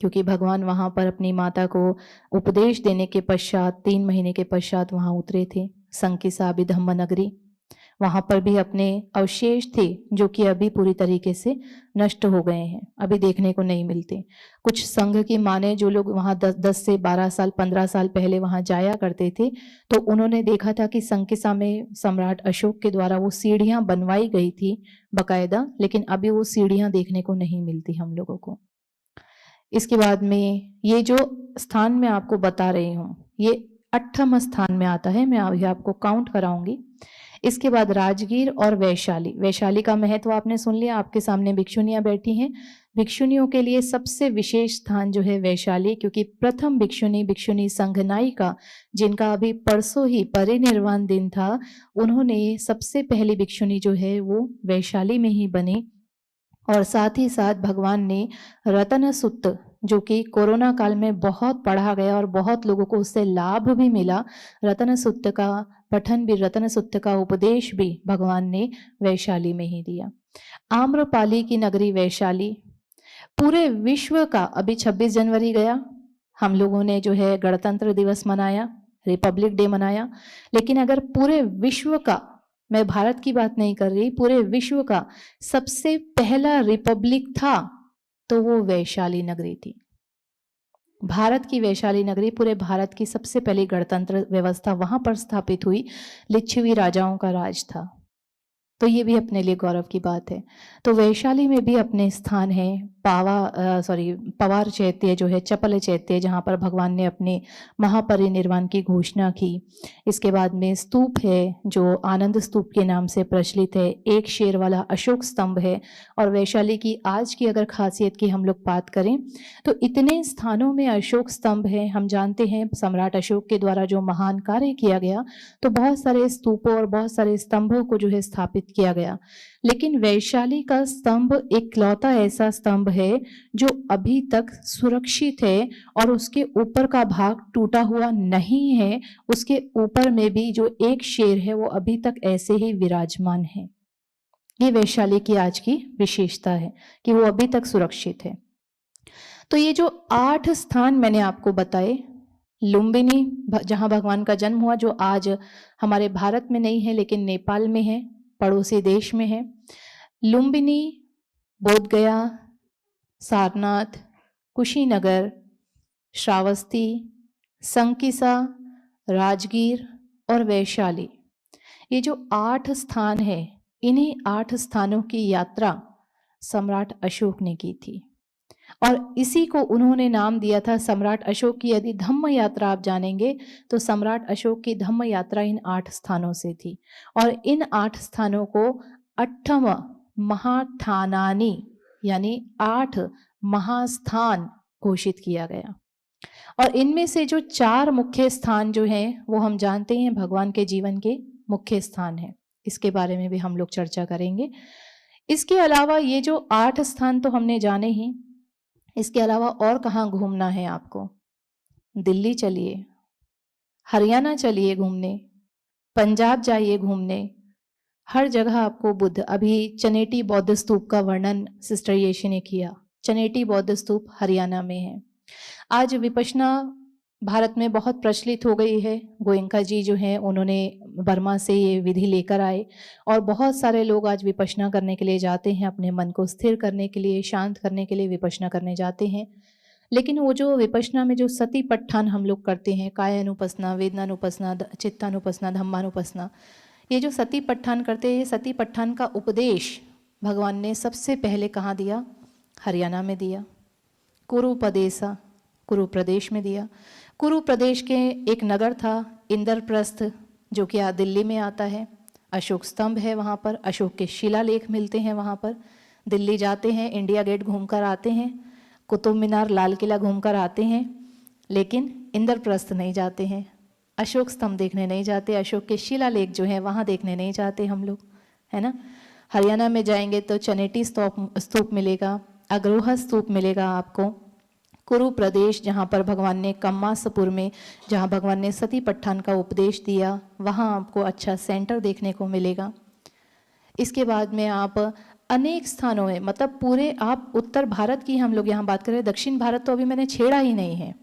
क्योंकि भगवान वहां पर अपनी माता को उपदेश देने के पश्चात 3 महीने के पश्चात वहां उतरे थे। संकिसा अभिधम्मा नगरी, वहां पर भी अपने अवशेष थे जो कि अभी पूरी तरीके से नष्ट हो गए हैं, अभी देखने को नहीं मिलते। कुछ संघ की माने जो लोग वहां 10 से 12 साल 15 साल पहले वहां जाया करते थे, तो उन्होंने देखा था कि संकिसा में सम्राट अशोक के द्वारा वो सीढ़ियां बनवाई गई थी बकायदा, लेकिन अभी वो सीढ़ियां देखने को नहीं मिलती हम लोगों को। इसके बाद में ये जो स्थान मैं आपको बता रही हूँ ये 8वां स्थान में आता है, मैं अभी आपको काउंट कराऊंगी। इसके बाद राजगीर और वैशाली। वैशाली का महत्व आपने सुन लिया, आपके सामने भिक्षुनियां बैठी हैं। भिक्षुनियों के लिए सबसे विशेष स्थान जो है वैशाली, क्योंकि प्रथम भिक्षुनी संघनाई का, जिनका अभी परसों ही परिनिर्वाण दिन था, उन्होंने सबसे पहली भिक्षुनी जो है वो वैशाली में ही बनी। और साथ ही साथ भगवान ने रतन सुत्त, जो कि कोरोना काल में बहुत पढ़ा गया और बहुत लोगों को उससे लाभ भी मिला, रतन सुत्त का पठन भी, रतन सुत्त का उपदेश भी भगवान ने वैशाली में ही दिया। आम्रपाली की नगरी वैशाली। पूरे विश्व का, अभी 26 जनवरी गया, हम लोगों ने जो है गणतंत्र दिवस मनाया, रिपब्लिक डे मनाया, लेकिन अगर पूरे विश्व का, मैं भारत की बात नहीं कर रही, पूरे विश्व का सबसे पहला रिपब्लिक था तो वो वैशाली नगरी थी। भारत की वैशाली नगरी, पूरे भारत की सबसे पहली गणतंत्र व्यवस्था वहां पर स्थापित हुई, लिच्छवी राजाओं का राज था। तो ये भी अपने लिए गौरव की बात है। तो वैशाली में भी अपने स्थान है। पवार चैत्य जो है, चपल चैत्य, जहाँ पर भगवान ने अपने महापरिनिर्वाण की घोषणा की। इसके बाद में स्तूप है जो आनंद स्तूप के नाम से प्रचलित है, एक शेर वाला अशोक स्तंभ है। और वैशाली की आज की अगर खासियत की हम लोग बात करें तो इतने स्थानों में अशोक स्तंभ है। हम जानते हैं सम्राट अशोक के द्वारा जो महान कार्य किया गया, तो बहुत सारे स्तूपों और बहुत सारे स्तंभों को जो है स्थापित किया गया, लेकिन वैशाली का स्तंभ इकलौता ऐसा स्तंभ है जो अभी तक सुरक्षित है और उसके ऊपर का भाग टूटा हुआ नहीं है। उसके ऊपर में भी जो एक शेर है वो अभी तक ऐसे ही विराजमान है। ये वैशाली की आज की विशेषता है कि वो अभी तक सुरक्षित है। तो ये जो 8 स्थान मैंने आपको बताए, लुम्बिनी जहां भगवान का जन्म हुआ, जो आज हमारे भारत में नहीं है लेकिन नेपाल में है, पड़ोसी देश में है। लुम्बिनी, बोध गया, सारनाथ, कुशीनगर, श्रावस्ती, संकिसा, राजगीर और वैशाली, ये जो 8 स्थान है, इन्हीं 8 स्थानों की यात्रा सम्राट अशोक ने की थी और इसी को उन्होंने नाम दिया था सम्राट अशोक की। यदि धम्म यात्रा आप जानेंगे तो सम्राट अशोक की धम्म यात्रा इन 8 स्थानों से थी और इन 8 स्थानों को 8वां महाठानानी यानी 8 महास्थान घोषित किया गया। और इनमें से जो 4 मुख्य स्थान जो हैं वो हम जानते हैं भगवान के जीवन के मुख्य स्थान है, इसके बारे में भी हम लोग चर्चा करेंगे। इसके अलावा ये जो 8 स्थान तो हमने जाने ही, इसके अलावा और कहाँ घूमना है आपको? दिल्ली चलिए, हरियाणा चलिए घूमने, पंजाब जाइए घूमने, हर जगह आपको बुद्ध। अभी चनेटी बौद्ध स्तूप का वर्णन सिस्टर येशी ने किया। चनेटी बौद्ध स्तूप हरियाणा में है। आज विपश्यना भारत में बहुत प्रचलित हो गई है। गोयंका जी जो हैं उन्होंने बर्मा से ये विधि लेकर आए और बहुत सारे लोग आज विपश्यना करने के लिए जाते हैं, अपने मन को स्थिर करने के लिए, शांत करने के लिए विपश्यना करने जाते हैं। लेकिन वो जो विपश्यना में जो सती पट्ठान हम लोग करते हैं, कायानुपसना, वेदनानुपसना, चित्तानुपसना, धम्मानुपसना, ये जो सती पट्ठान करते हैं, ये सती पट्ठान का उपदेश भगवान ने सबसे पहले कहाँ दिया? हरियाणा में दिया। कुरुपदेशा, कुरु प्रदेश में दिया। कुरु प्रदेश के एक नगर था इंद्रप्रस्थ, जो कि आज दिल्ली में आता है। अशोक स्तंभ है वहाँ पर, अशोक के शिलालेख मिलते हैं वहाँ पर। दिल्ली जाते हैं, इंडिया गेट घूमकर आते हैं, कुतुब मीनार, लाल किला घूमकर आते हैं, लेकिन इंद्रप्रस्थ नहीं जाते हैं, अशोक स्तंभ देखने नहीं जाते, अशोक के शिलालेख जो हैं वहाँ देखने नहीं जाते हम लोग, है ना। हरियाणा में जाएंगे तो चनेटी स्तूप मिलेगा, अग्रोहा स्तूप मिलेगा आपको। कुरु प्रदेश, जहाँ पर भगवान ने कम्मासपुर में, जहाँ भगवान ने सती पट्ठान का उपदेश दिया, वहाँ आपको अच्छा सेंटर देखने को मिलेगा। इसके बाद में आप अनेक स्थानों में, मतलब पूरे आप उत्तर भारत की हम लोग यहाँ बात करें, दक्षिण भारत तो अभी मैंने छेड़ा ही नहीं है।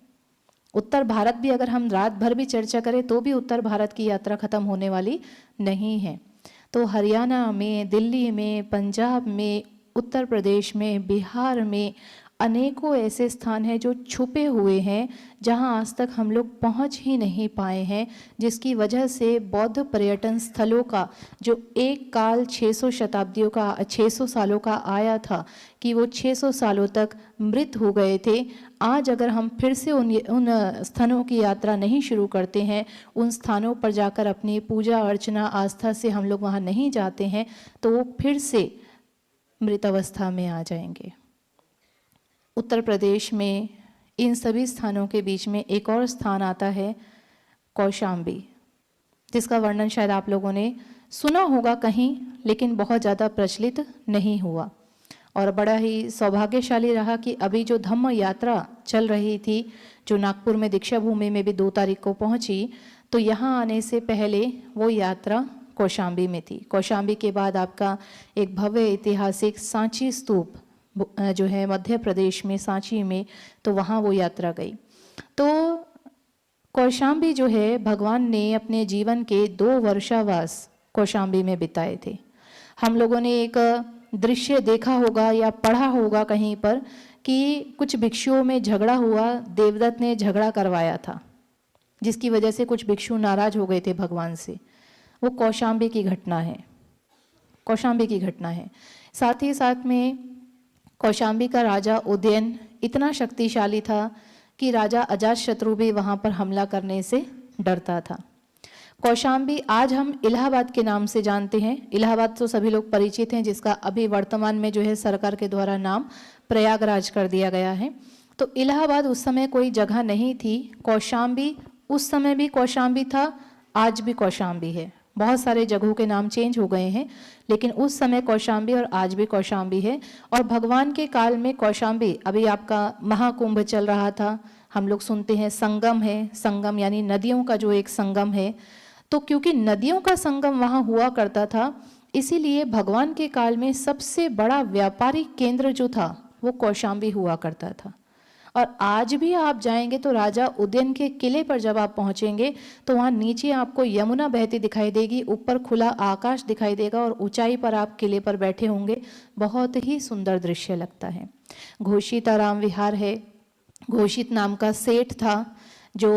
उत्तर भारत भी अगर हम रात भर भी चर्चा करें तो भी उत्तर भारत की यात्रा खत्म होने वाली नहीं है। तो हरियाणा में, दिल्ली में, पंजाब में, उत्तर प्रदेश में, बिहार में अनेकों ऐसे स्थान हैं जो छुपे हुए हैं, जहां आज तक हम लोग पहुंच ही नहीं पाए हैं, जिसकी वजह से बौद्ध पर्यटन स्थलों का जो एक काल 600 सालों का आया था कि वो 600 सालों तक मृत हो गए थे। आज अगर हम फिर से उन स्थानों की यात्रा नहीं शुरू करते हैं, उन स्थानों पर जाकर अपनी पूजा अर्चना आस्था से हम लोग वहाँ नहीं जाते हैं, तो वो फिर से मृत अवस्था में आ जाएंगे। उत्तर प्रदेश में इन सभी स्थानों के बीच में एक और स्थान आता है कौशाम्बी, जिसका वर्णन शायद आप लोगों ने सुना होगा कहीं, लेकिन बहुत ज़्यादा प्रचलित नहीं हुआ। और बड़ा ही सौभाग्यशाली रहा कि अभी जो धम्म यात्रा चल रही थी, जो नागपुर में दीक्षा भूमि में भी 2 तारीख को पहुंची, तो यहाँ आने से पहले वो यात्रा कौशाम्बी में थी। कौशाम्बी के बाद आपका एक भव्य ऐतिहासिक सांची स्तूप जो है मध्य प्रदेश में, सांची में, तो वहाँ वो यात्रा गई। तो कौशाम्बी जो है, भगवान ने अपने जीवन के 2 वर्षावास कौशाम्बी में बिताए थे। हम लोगों ने एक दृश्य देखा होगा या पढ़ा होगा कहीं पर कि कुछ भिक्षुओं में झगड़ा हुआ, देवदत्त ने झगड़ा करवाया था, जिसकी वजह से कुछ भिक्षु नाराज हो गए थे भगवान से। वो कौशाम्बी की घटना है, कौशाम्बी की घटना है। साथ ही साथ में कौशाम्बी का राजा उदयन इतना शक्तिशाली था कि राजा अजातशत्रु भी वहाँ पर हमला करने से डरता था। कौशाम्बी आज हम इलाहाबाद के नाम से जानते हैं। इलाहाबाद तो सभी लोग परिचित हैं, जिसका अभी वर्तमान में जो है सरकार के द्वारा नाम प्रयागराज कर दिया गया है। तो इलाहाबाद उस समय कोई जगह नहीं थी। कौशाम्बी उस समय भी कौशाम्बी था, आज भी कौशाम्बी है। बहुत सारे जगहों के नाम चेंज हो गए हैं, लेकिन उस समय कौशाम्बी और आज भी कौशाम्बी है। और भगवान के काल में कौशाम्बी, अभी आपका महाकुंभ चल रहा था, हम लोग सुनते हैं संगम है, संगम यानी नदियों का जो एक संगम है। तो क्योंकि नदियों का संगम वहाँ हुआ करता था, इसीलिए भगवान के काल में सबसे बड़ा व्यापारिक केंद्र जो था वो कौशाम्बी हुआ करता था। और आज भी आप जाएंगे तो राजा उदयन के किले पर जब आप पहुंचेंगे तो वहाँ नीचे आपको यमुना बहती दिखाई देगी, ऊपर खुला आकाश दिखाई देगा और ऊंचाई पर आप किले पर बैठे होंगे। बहुत ही सुंदर दृश्य लगता है। घोषिताराम विहार है। घोषित नाम का सेठ था जो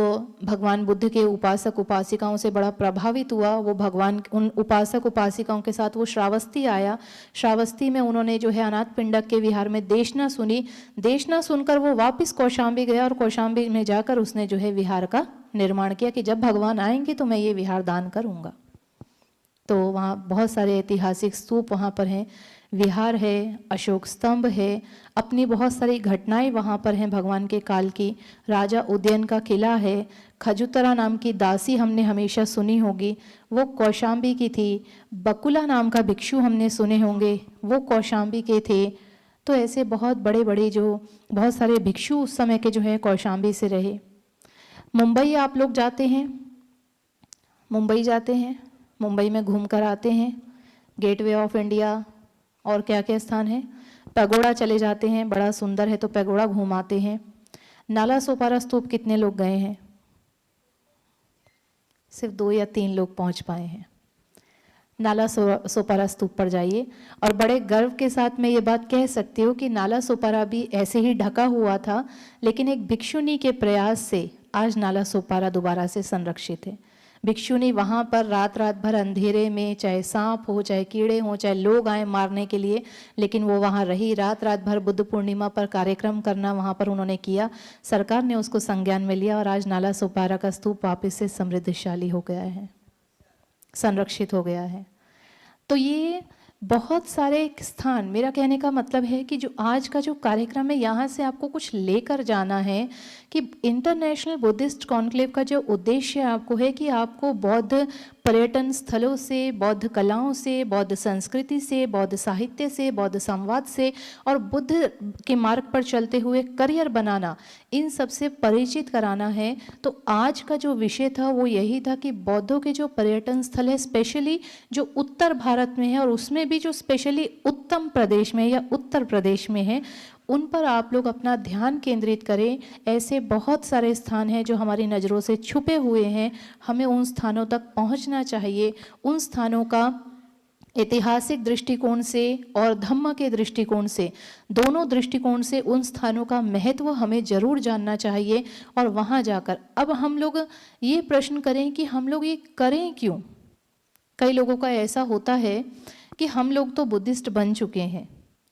भगवान बुद्ध के उपासक उपासिकाओं से बड़ा प्रभावित हुआ। वो भगवान उन उपासक उपासिकाओं के साथ वो श्रावस्ती आया। श्रावस्ती में उन्होंने जो है अनाथ पिंडक के विहार में देशना सुनी। देशना सुनकर वो वापस कौशाम्बी गया और कौशाम्बी में जाकर उसने जो है विहार का निर्माण किया कि जब भगवान आएंगे तो मैं ये विहार दान करूँगा। तो वहाँ बहुत सारे ऐतिहासिक स्तूप वहाँ पर हैं। विहार है, अशोक स्तंभ है, अपनी बहुत सारी घटनाएं वहाँ पर हैं भगवान के काल की। राजा उदयन का किला है, खजुतरा नाम की दासी हमने हमेशा सुनी होगी, वो कौशाम्बी की थी। बकुला नाम का भिक्षु हमने सुने होंगे, वो कौशाम्बी के थे। तो ऐसे बहुत बड़े बड़े जो बहुत सारे भिक्षु उस समय के जो है कौशाम्बी से रहे। मुंबई आप लोग जाते हैं, मुंबई जाते हैं, मुंबई में घूम कर आते हैं, गेटवे ऑफ इंडिया और क्या क्या स्थान है, पैगोडा चले जाते हैं, बड़ा सुंदर है तो पैगोडा घूमाते हैं। नाला सोपारा स्तूप कितने लोग गए हैं? सिर्फ 2 या 3 लोग पहुंच पाए हैं। नाला सोपारा स्तूप पर जाइए और बड़े गर्व के साथ मैं ये बात कह सकती हूँ कि नाला सोपारा भी ऐसे ही ढका हुआ था, लेकिन एक भिक्षुनी के प्रयास से आज नाला सोपारा दोबारा से संरक्षित है। भिक्षुनी वहाँ पर रात रात भर अंधेरे में, चाहे सांप हो, चाहे कीड़े हों, चाहे लोग आए मारने के लिए, लेकिन वो वहाँ रही। रात रात भर बुद्ध पूर्णिमा पर कार्यक्रम करना वहाँ पर उन्होंने किया। सरकार ने उसको संज्ञान में लिया और आज नाला सोपारा का स्तूप वापस से समृद्धशाली हो गया है, संरक्षित हो गया है। तो ये बहुत सारे स्थान, मेरा कहने का मतलब है कि जो आज का जो कार्यक्रम है यहाँ से आपको कुछ लेकर जाना है कि इंटरनेशनल बुद्धिस्ट कॉन्क्लेव का जो उद्देश्य आपको है कि आपको बौद्ध पर्यटन स्थलों से, बौद्ध कलाओं से, बौद्ध संस्कृति से, बौद्ध साहित्य से, बौद्ध संवाद से और बुद्ध के मार्ग पर चलते हुए करियर बनाना, इन सब से परिचित कराना है। तो आज का जो विषय था वो यही था कि बौद्धों के जो पर्यटन स्थल है, स्पेशली जो उत्तर भारत में है और उसमें भी जो स्पेशली उत्तम प्रदेश में या उत्तर प्रदेश में है, उन पर आप लोग अपना ध्यान केंद्रित करें। ऐसे बहुत सारे स्थान हैं जो हमारी नज़रों से छुपे हुए हैं, हमें उन स्थानों तक पहुंचना चाहिए। उन स्थानों का ऐतिहासिक दृष्टिकोण से और धम्म के दृष्टिकोण से, दोनों दृष्टिकोण से उन स्थानों का महत्व हमें जरूर जानना चाहिए। और वहाँ जाकर अब हम लोग ये प्रश्न करें कि हम लोग ये करें क्यों। कई लोगों का ऐसा होता है कि हम लोग तो बुद्धिस्ट बन चुके हैं,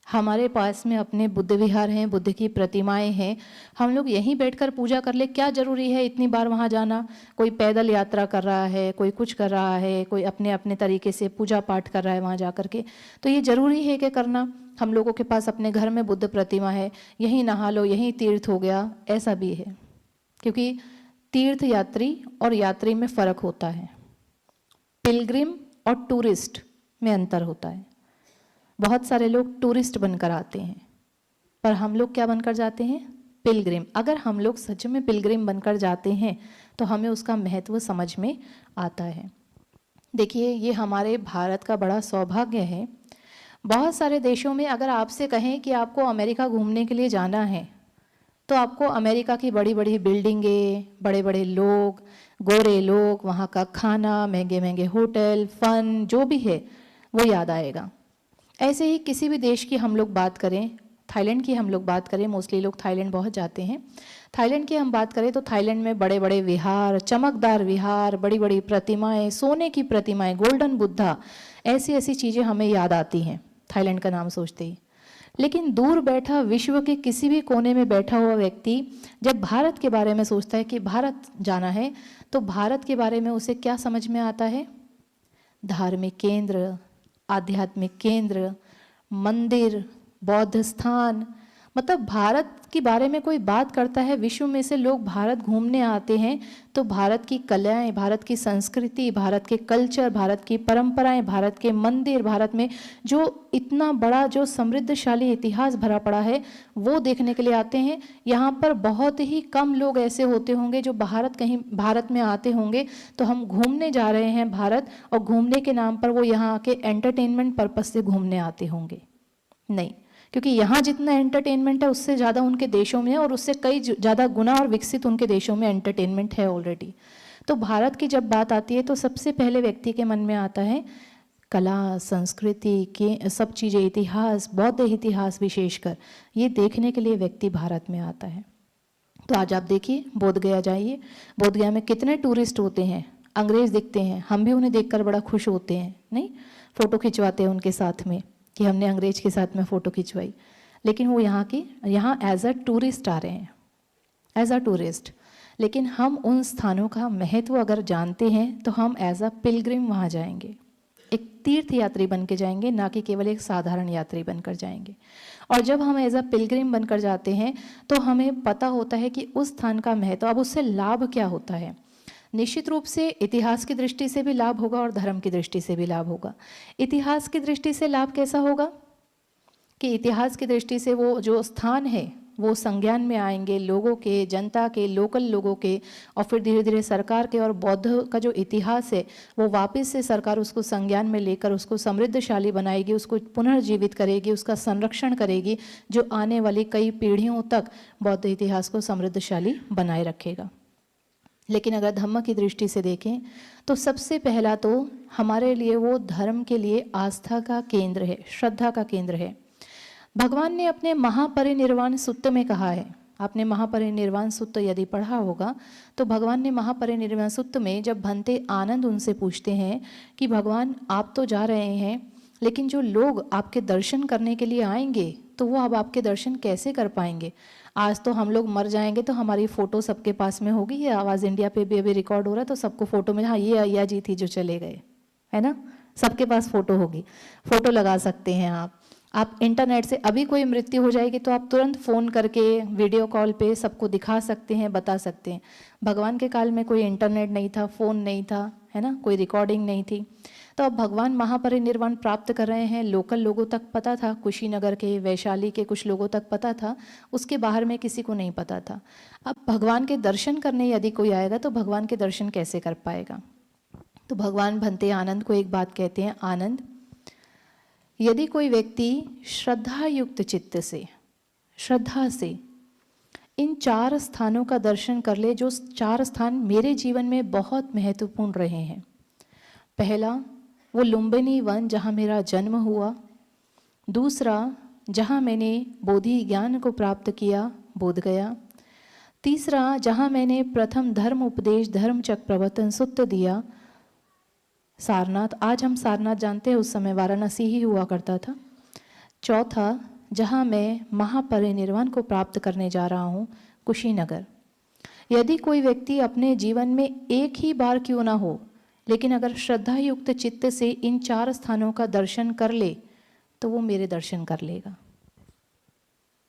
हमारे पास में अपने बुद्ध विहार हैं, बुद्ध की प्रतिमाएं हैं, हम लोग यहीं बैठकर पूजा कर ले, क्या ज़रूरी है इतनी बार वहाँ जाना। कोई पैदल यात्रा कर रहा है, कोई कुछ कर रहा है, कोई अपने अपने तरीके से पूजा पाठ कर रहा है वहाँ जा कर के, तो ये ज़रूरी है कि करना। हम लोगों के पास अपने घर में बुद्ध प्रतिमा है, यहीं नहा लो, यहीं तीर्थ हो गया, ऐसा भी है। क्योंकि तीर्थ यात्री और यात्री में फ़र्क होता है, पिलग्रिम और टूरिस्ट में अंतर होता है। बहुत सारे लोग टूरिस्ट बनकर आते हैं, पर हम लोग क्या बनकर जाते हैं? पिलग्रिम। अगर हम लोग सच में पिलग्रिम बनकर जाते हैं तो हमें उसका महत्व समझ में आता है। देखिए, ये हमारे भारत का बड़ा सौभाग्य है। बहुत सारे देशों में अगर आपसे कहें कि आपको अमेरिका घूमने के लिए जाना है, तो आपको अमेरिका की बड़ी बड़ी बिल्डिंगें, बड़े बड़े लोग, गोरे लोग, वहाँ का खाना, महंगे महंगे होटल, फन, जो भी है वो याद आएगा। ऐसे ही किसी भी देश की हम लोग बात करें, थाईलैंड की हम लोग बात करें, मोस्टली लोग थाईलैंड बहुत जाते हैं, थाईलैंड की हम बात करें तो थाईलैंड में बड़े बड़े विहार, चमकदार विहार, बड़ी बड़ी प्रतिमाएं, सोने की प्रतिमाएं, गोल्डन बुद्धा, ऐसी ऐसी चीज़ें हमें याद आती हैं थाईलैंड का नाम सोचते ही। लेकिन दूर बैठा, विश्व के किसी भी कोने में बैठा हुआ व्यक्ति जब भारत के बारे में सोचता है कि भारत जाना है, तो भारत के बारे में उसे क्या समझ में आता है? धार्मिक केंद्र, आध्यात्मिक केंद्र, मंदिर, बौद्ध स्थान, मतलब भारत के बारे में कोई बात करता है, विश्व में से लोग भारत घूमने आते हैं, तो भारत की कलाएं, भारत की संस्कृति, भारत के कल्चर, भारत की परंपराएं, भारत के मंदिर, भारत में जो इतना बड़ा जो समृद्धशाली इतिहास भरा पड़ा है, वो देखने के लिए आते हैं। यहाँ पर बहुत ही कम लोग ऐसे होते होंगे जो भारत में आते होंगे तो हम घूमने जा रहे हैं भारत, और घूमने के नाम पर वो यहाँ आके एंटरटेनमेंट पर्पस से घूमने आते होंगे। नहीं, क्योंकि यहाँ जितना एंटरटेनमेंट है उससे ज़्यादा उनके देशों में है, और उससे कई ज़्यादा गुना और विकसित उनके देशों में एंटरटेनमेंट है ऑलरेडी। तो भारत की जब बात आती है तो सबसे पहले व्यक्ति के मन में आता है कला, संस्कृति के सब चीज़ें, इतिहास, बौद्ध इतिहास विशेषकर, ये देखने के लिए व्यक्ति भारत में आता है। तो आज आप देखिए, बोधगया जाइए, बोधगया में कितने टूरिस्ट होते हैं, अंग्रेज़ दिखते हैं, हम भी उन्हें देखकर बड़ा खुश होते हैं, नहीं, फ़ोटो खिंचवाते हैं उनके साथ में कि हमने अंग्रेज के साथ में फ़ोटो खिंचवाई, लेकिन वो यहाँ एज अ टूरिस्ट आ रहे हैं, एज अ टूरिस्ट। लेकिन हम उन स्थानों का महत्व अगर जानते हैं तो हम एज अ पिलग्रिम वहाँ जाएंगे। एक तीर्थ यात्री बन के जाएंगे, ना कि केवल एक साधारण यात्री बनकर जाएंगे। और जब हम एज अ पिलग्रिम बनकर जाते हैं तो हमें पता होता है कि उस स्थान का महत्व, अब उससे लाभ क्या होता है। निश्चित रूप से इतिहास की दृष्टि से भी लाभ होगा और धर्म की दृष्टि से भी लाभ होगा। इतिहास की दृष्टि से लाभ कैसा होगा कि इतिहास की दृष्टि से वो जो स्थान है वो संज्ञान में आएंगे, लोगों के, जनता के, लोकल लोगों के, और फिर धीरे धीरे सरकार के, और बौद्ध का जो इतिहास है वो वापस से सरकार उसको संज्ञान में लेकर उसको समृद्धशाली बनाएगी, उसको पुनर्जीवित करेगी, उसका संरक्षण करेगी, जो आने वाली कई पीढ़ियों तक बौद्ध इतिहास को समृद्धशाली बनाए रखेगा। लेकिन अगर धम्म की दृष्टि से देखें तो सबसे पहला तो हमारे लिए वो धर्म के लिए आस्था का केंद्र है, श्रद्धा का केंद्र है। भगवान ने अपने महापरिनिर्वाण सुत्त में कहा है, आपने महापरिनिर्वाण सुत्त यदि पढ़ा होगा तो भगवान ने महापरिनिर्वाण सुत्त में जब भंते आनंद उनसे पूछते हैं कि भगवान आप तो जा रहे हैं, लेकिन जो लोग आपके दर्शन करने के लिए आएंगे तो वो अब आपके दर्शन कैसे कर पाएंगे। आज तो हम लोग मर जाएंगे तो हमारी फ़ोटो सबके पास में होगी, ये आवाज़ इंडिया पे भी अभी रिकॉर्ड हो रहा है तो सबको फ़ोटो में, हाँ ये अय्या जी थी जो चले गए, है ना, सबके पास फ़ोटो होगी, फ़ोटो लगा सकते हैं आप इंटरनेट से अभी कोई मृत्यु हो जाएगी तो आप तुरंत फ़ोन करके वीडियो कॉल पे सबको दिखा सकते हैं, बता सकते हैं। भगवान के काल में कोई इंटरनेट नहीं था, फ़ोन नहीं था, है ना, कोई रिकॉर्डिंग नहीं थी। तो अब भगवान महापरिनिर्वाण प्राप्त कर रहे हैं, लोकल लोगों तक पता था, कुशीनगर के, वैशाली के कुछ लोगों तक पता था, उसके बाहर में किसी को नहीं पता था। अब भगवान के दर्शन करने यदि कोई आएगा तो भगवान के दर्शन कैसे कर पाएगा। तो भगवान भंते आनंद को एक बात कहते हैं, आनंद यदि कोई व्यक्ति श्रद्धा युक्त चित्त से, श्रद्धा से इन 4 स्थानों का दर्शन कर ले, जो 4 स्थान मेरे जीवन में बहुत महत्वपूर्ण रहे हैं। पहला वो लुम्बिनी वन जहाँ मेरा जन्म हुआ, दूसरा जहाँ मैंने बोधि ज्ञान को प्राप्त किया, बोध गया, तीसरा जहाँ मैंने प्रथम धर्म उपदेश धर्मचक्र प्रवर्तन सुत्त दिया, सारनाथ, आज हम सारनाथ जानते हैं, उस समय वाराणसी ही हुआ करता था। चौथा जहाँ मैं महापरिनिर्वाण को प्राप्त करने जा रहा हूँ, कुशीनगर। यदि कोई व्यक्ति अपने जीवन में एक ही बार क्यों ना हो, लेकिन अगर श्रद्धा युक्त चित्त से इन 4 स्थानों का दर्शन कर ले तो वो मेरे दर्शन कर लेगा।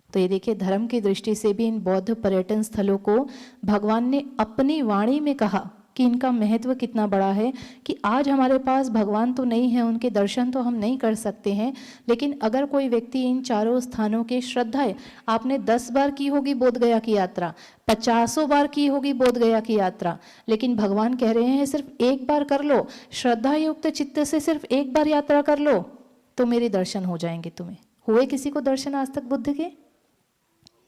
तो ये देखिए, धर्म की दृष्टि से भी इन बौद्ध पर्यटन स्थलों को भगवान ने अपनी वाणी में कहा कि इनका महत्व कितना बड़ा है, कि आज हमारे पास भगवान तो नहीं है, उनके दर्शन तो हम नहीं कर सकते हैं, लेकिन अगर कोई व्यक्ति इन 4 स्थानों की श्रद्धा है, आपने 10 बार की होगी बोध गया की यात्रा, 50 बार की होगी बोध गया की यात्रा, लेकिन भगवान कह रहे हैं सिर्फ एक बार कर लो, श्रद्धा युक्त चित्त से सिर्फ एक बार यात्रा कर लो तो मेरे दर्शन हो जाएंगे तुम्हें। हुए किसी को दर्शन आज तक बुद्ध के?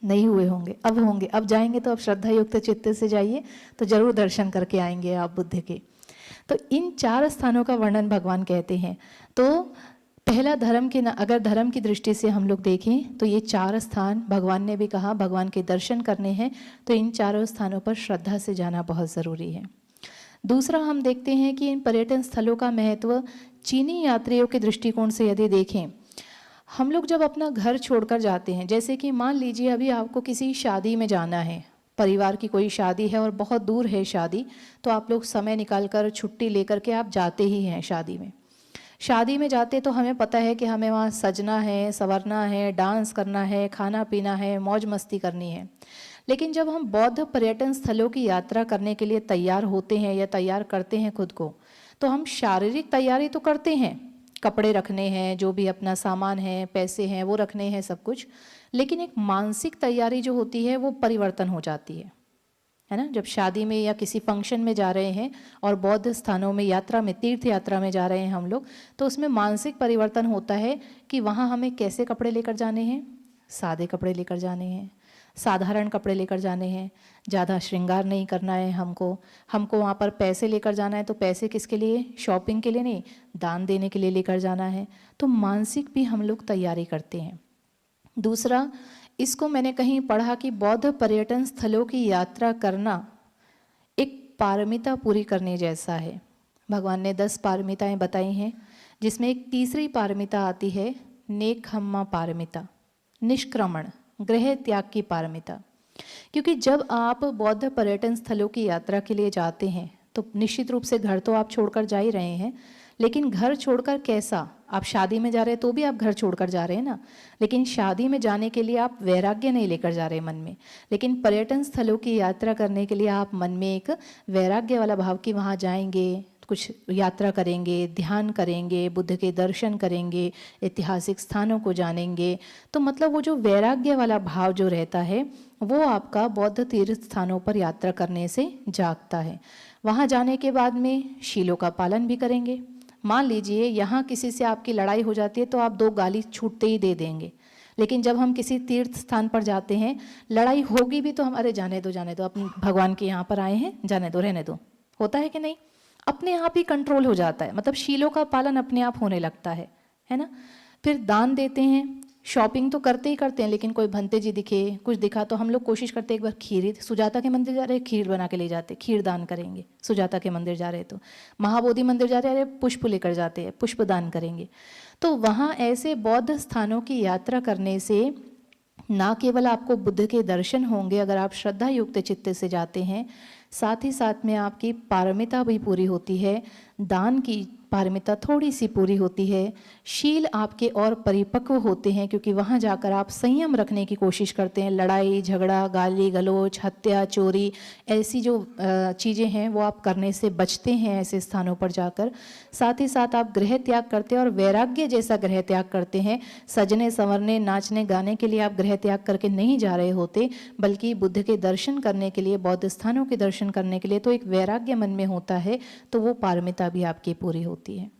नहीं हुए होंगे, अब होंगे, अब जाएंगे तो अब श्रद्धा युक्त चित्त से जाइए तो जरूर दर्शन करके आएंगे आप बुद्ध के। तो इन 4 स्थानों का वर्णन भगवान कहते हैं। तो पहला धर्म के, अगर धर्म की दृष्टि से हम लोग देखें तो ये 4 स्थान भगवान ने भी कहा, भगवान के दर्शन करने हैं तो इन 4 स्थानों पर श्रद्धा से जाना बहुत ज़रूरी है। दूसरा हम देखते हैं कि इन पर्यटन स्थलों का महत्व चीनी यात्रियों के दृष्टिकोण से यदि देखें, हम लोग जब अपना घर छोड़कर जाते हैं, जैसे कि मान लीजिए अभी आपको किसी शादी में जाना है, परिवार की कोई शादी है और बहुत दूर है शादी, तो आप लोग समय निकालकर छुट्टी लेकर के आप जाते ही हैं शादी में। शादी में जाते तो हमें पता है कि हमें वहाँ सजना है, संवरना है, डांस करना है, खाना पीना है, मौज मस्ती करनी है। लेकिन जब हम बौद्ध पर्यटन स्थलों की यात्रा करने के लिए तैयार होते हैं या तैयार करते हैं खुद को, तो हम शारीरिक तैयारी तो करते हैं, कपड़े रखने हैं, जो भी अपना सामान है, पैसे हैं वो रखने हैं, सब कुछ, लेकिन एक मानसिक तैयारी जो होती है वो परिवर्तन हो जाती है ना। जब शादी में या किसी फंक्शन में जा रहे हैं और बौद्ध स्थानों में यात्रा में, तीर्थ यात्रा में जा रहे हैं हम लोग, तो उसमें मानसिक परिवर्तन होता है कि वहाँ हमें कैसे कपड़े लेकर जाने हैं, सादे कपड़े लेकर जाने हैं, साधारण कपड़े लेकर जाने हैं, ज़्यादा श्रृंगार नहीं करना है हमको वहाँ पर पैसे लेकर जाना है तो पैसे किसके लिए, शॉपिंग के लिए नहीं, दान देने के लिए लेकर जाना है। तो मानसिक भी हम लोग तैयारी करते हैं। दूसरा, इसको मैंने कहीं पढ़ा कि बौद्ध पर्यटन स्थलों की यात्रा करना एक पारमिता पूरी करने जैसा है। भगवान ने 10 पारमिताएँ बताई हैं, जिसमें एक तीसरी पारमिता आती है नेकखम्मा पारमिता, निष्क्रमण, गृह त्याग की पारमिता। क्योंकि जब आप बौद्ध पर्यटन स्थलों की यात्रा के लिए जाते हैं तो निश्चित रूप से घर तो आप छोड़कर जा ही रहे हैं, लेकिन घर छोड़कर कैसा? आप शादी में जा रहे हैं तो भी आप घर छोड़कर जा रहे हैं ना, लेकिन शादी में जाने के लिए आप वैराग्य नहीं लेकर जा रहे मन में, लेकिन पर्यटन स्थलों की यात्रा करने के लिए आप मन में एक वैराग्य वाला भाव कि वहाँ जाएंगे, कुछ यात्रा करेंगे, ध्यान करेंगे, बुद्ध के दर्शन करेंगे, ऐतिहासिक स्थानों को जानेंगे। तो मतलब वो जो वैराग्य वाला भाव जो रहता है वो आपका बौद्ध तीर्थ स्थानों पर यात्रा करने से जागता है। वहाँ जाने के बाद में शीलों का पालन भी करेंगे। मान लीजिए यहाँ किसी से आपकी लड़ाई हो जाती है तो आप 2 गाली छूटते ही दे देंगे, लेकिन जब हम किसी तीर्थ स्थान पर जाते हैं, लड़ाई होगी भी तो हम अरे जाने दो, अपने भगवान के यहाँ पर आए हैं, जाने दो, रहने दो, होता है कि नहीं? अपने आप ही कंट्रोल हो जाता है, मतलब शीलों का पालन अपने आप होने लगता है ना। फिर दान देते हैं, शॉपिंग तो करते ही करते हैं, लेकिन कोई भंते जी दिखे, कुछ दिखा तो हम लोग कोशिश करते हैं एक बार खीर, सुजाता के मंदिर जा रहे हैं खीर बना के ले जाते, खीर दान करेंगे। सुजाता के मंदिर जा रहे हैं तो महाबोधि मंदिर जा रहे हैं, पुष्प लेकर जाते हैं, पुष्प दान करेंगे। तो वहाँ ऐसे बौद्ध स्थानों की यात्रा करने से ना केवल आपको बुद्ध के दर्शन होंगे अगर आप श्रद्धा युक्त चित्त से जाते हैं, साथ ही साथ में आपकी पारमिता भी पूरी होती है, दान की पारमिता थोड़ी सी पूरी होती है, शील आपके और परिपक्व होते हैं क्योंकि वहाँ जाकर आप संयम रखने की कोशिश करते हैं। लड़ाई झगड़ा, गाली गलौज, हत्या, चोरी, ऐसी जो चीज़ें हैं वो आप करने से बचते हैं ऐसे स्थानों पर जाकर। साथ ही साथ आप गृह त्याग करते हैं और वैराग्य जैसा गृह त्याग करते हैं। सजने संवरने, नाचने गाने के लिए आप गृह त्याग करके नहीं जा रहे होते, बल्कि बुद्ध के दर्शन करने के लिए, बौद्ध स्थानों के दर्शन करने के लिए। तो एक वैराग्य मन में होता है तो वो पारमिता भी आपकी पूरी होती है।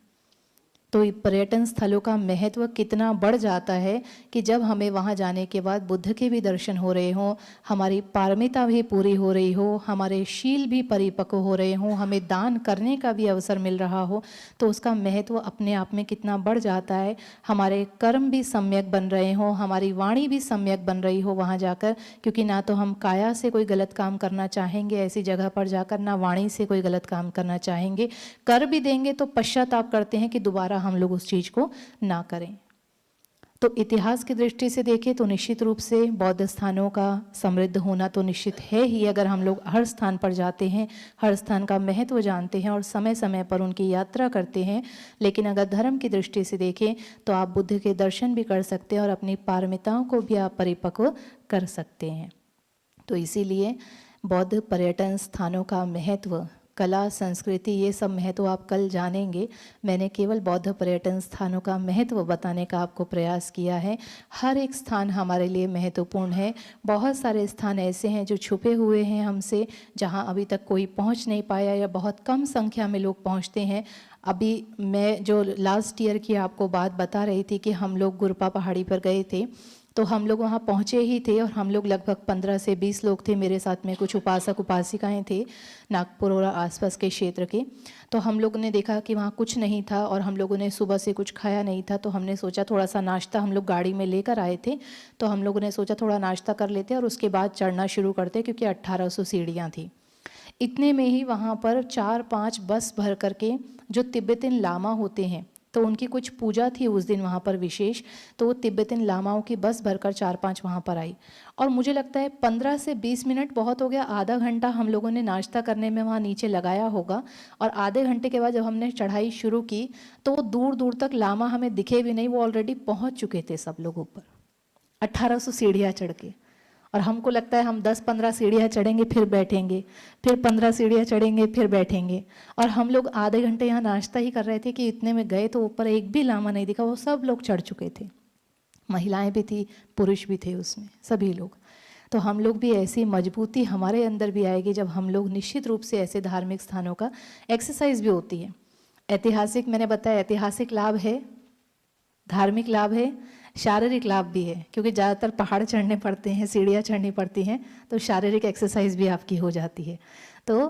तो पर्यटन स्थलों का महत्व कितना बढ़ जाता है कि जब हमें वहाँ जाने के बाद बुद्ध के भी दर्शन हो रहे हों, हमारी पारमिता भी पूरी हो रही हो, हमारे शील भी परिपक्व हो रहे हों, हमें दान करने का भी अवसर मिल रहा हो, तो उसका महत्व अपने आप में कितना बढ़ जाता है। हमारे कर्म भी सम्यक बन रहे हों, हमारी वाणी भी सम्यक बन रही हो वहाँ जाकर, क्योंकि ना तो हम काया से कोई गलत काम करना चाहेंगे ऐसी जगह पर जाकर, ना वाणी से कोई गलत काम करना चाहेंगे। कर भी देंगे तो पश्चाताप करते हैं कि दोबारा हम लोग उस चीज़ को ना करें। तो इतिहास की दृष्टि से देखें तो निश्चित रूप से बौद्ध स्थानों का समृद्ध होना तो निश्चित है ही, अगर हम लोग हर स्थान पर जाते हैं, हर स्थान का महत्व जानते हैं और समय समय पर उनकी यात्रा करते हैं। लेकिन अगर धर्म की दृष्टि से देखें तो आप बुद्ध के दर्शन भी कर सकते हैं और अपनी पारमिताओं को भी आप परिपक्व कर सकते हैं। तो इसीलिए बौद्ध पर्यटन स्थानों का महत्व, कला, संस्कृति, ये सब महत्व आप कल जानेंगे। मैंने केवल बौद्ध पर्यटन स्थानों का महत्व बताने का आपको प्रयास किया है। हर एक स्थान हमारे लिए महत्वपूर्ण है। बहुत सारे स्थान ऐसे हैं जो छुपे हुए हैं हमसे, जहां अभी तक कोई पहुंच नहीं पाया या बहुत कम संख्या में लोग पहुंचते हैं। अभी मैं जो लास्ट ईयर की आपको बात बता रही थी कि हम लोग गुरपा पहाड़ी पर गए थे, तो हम लोग वहाँ पहुँचे ही थे और हम लोग लगभग 15 से 20 लोग थे। मेरे साथ में कुछ उपासक उपासिकाएं थे नागपुर और आसपास के क्षेत्र के। तो हम लोगों ने देखा कि वहाँ कुछ नहीं था और हम लोगों ने सुबह से कुछ खाया नहीं था, तो हमने सोचा थोड़ा सा नाश्ता, हम लोग गाड़ी में लेकर आए थे, तो हम लोगों ने सोचा थोड़ा नाश्ता कर लेते और उसके बाद चढ़ना शुरू करते, क्योंकि 1800 सीढ़ियाँ थी। इतने में ही वहाँ पर 4-5 बस भर करके जो तिब्बतन लामा होते हैं, तो उनकी कुछ पूजा थी उस दिन वहाँ पर विशेष, तो वो तिब्बतन लामाओं की बस भरकर 4-5 वहाँ पर आई। और मुझे लगता है 15 से 20 मिनट बहुत हो गया, आधा घंटा हम लोगों ने नाश्ता करने में वहाँ नीचे लगाया होगा। और आधे घंटे के बाद जब हमने चढ़ाई शुरू की तो वो दूर दूर तक लामा हमें दिखे भी नहीं, वो ऑलरेडी पहुँच चुके थे सब लोग ऊपर 1800 सीढ़ियाँ चढ़ के। और हमको लगता है हम 10-15 सीढ़ियाँ चढ़ेंगे फिर बैठेंगे, फिर 15 सीढ़ियाँ चढ़ेंगे फिर बैठेंगे। और हम लोग आधे घंटे यहाँ नाश्ता ही कर रहे थे कि इतने में गए तो ऊपर एक भी लामा नहीं दिखा, वो सब लोग चढ़ चुके थे। महिलाएं भी थी, पुरुष भी थे उसमें, सभी लोग। तो हम लोग भी ऐसी मजबूती हमारे अंदर भी आएगी जब हम लोग निश्चित रूप से ऐसे धार्मिक स्थानों का एक्सरसाइज भी होती है। ऐतिहासिक, मैंने बताया ऐतिहासिक लाभ है, धार्मिक लाभ है, शारीरिक लाभ भी है, क्योंकि ज़्यादातर पहाड़ चढ़ने पड़ते हैं, सीढ़ियाँ चढ़नी पड़ती हैं, तो शारीरिक एक्सरसाइज भी आपकी हो जाती है। तो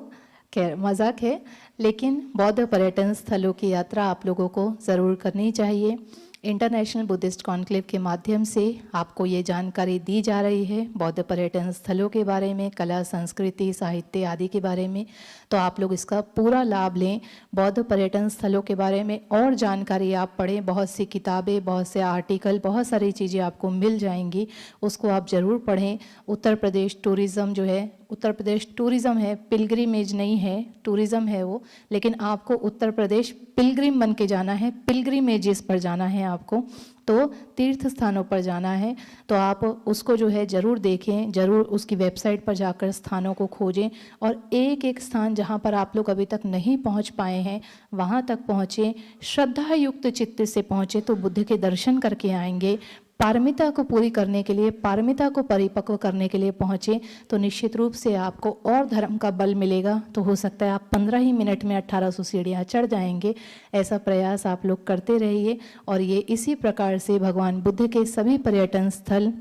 खैर मजाक है, लेकिन बौद्ध पर्यटन स्थलों की यात्रा आप लोगों को ज़रूर करनी चाहिए। इंटरनेशनल बुद्धिस्ट कॉन्क्लेव के माध्यम से आपको ये जानकारी दी जा रही है बौद्ध पर्यटन स्थलों के बारे में, कला, संस्कृति, साहित्य आदि के बारे में। तो आप लोग इसका पूरा लाभ लें। बौद्ध पर्यटन स्थलों के बारे में और जानकारी आप पढ़ें, बहुत सी किताबें, बहुत से आर्टिकल, बहुत सारी चीज़ें आपको मिल जाएंगी, उसको आप ज़रूर पढ़ें। उत्तर प्रदेश टूरिज़्म जो है उत्तर प्रदेश टूरिज़्म है, पिलग्रिमेज नहीं है, टूरिज़्म है वो, लेकिन आपको उत्तर प्रदेश पिलग्रिम बन के जाना है, पिलग्रिमेजेस पर जाना है आपको, तो तीर्थ स्थानों पर जाना है। तो आप उसको जो है ज़रूर देखें, ज़रूर उसकी वेबसाइट पर जाकर स्थानों को खोजें और एक एक स्थान जहाँ पर आप लोग अभी तक नहीं पहुँच पाए हैं वहाँ तक पहुँचें, श्रद्धा युक्त चित्त से पहुँचें तो बुद्ध के दर्शन करके आएंगे। पारमिता को पूरी करने के लिए, पारमिता को परिपक्व करने के लिए पहुँचे तो निश्चित रूप से आपको और धर्म का बल मिलेगा। तो हो सकता है आप 15 ही मिनट में 1800 सीढ़ियाँ चढ़ जाएंगे। ऐसा प्रयास आप लोग करते रहिए और ये इसी प्रकार से भगवान बुद्ध के सभी पर्यटन स्थल,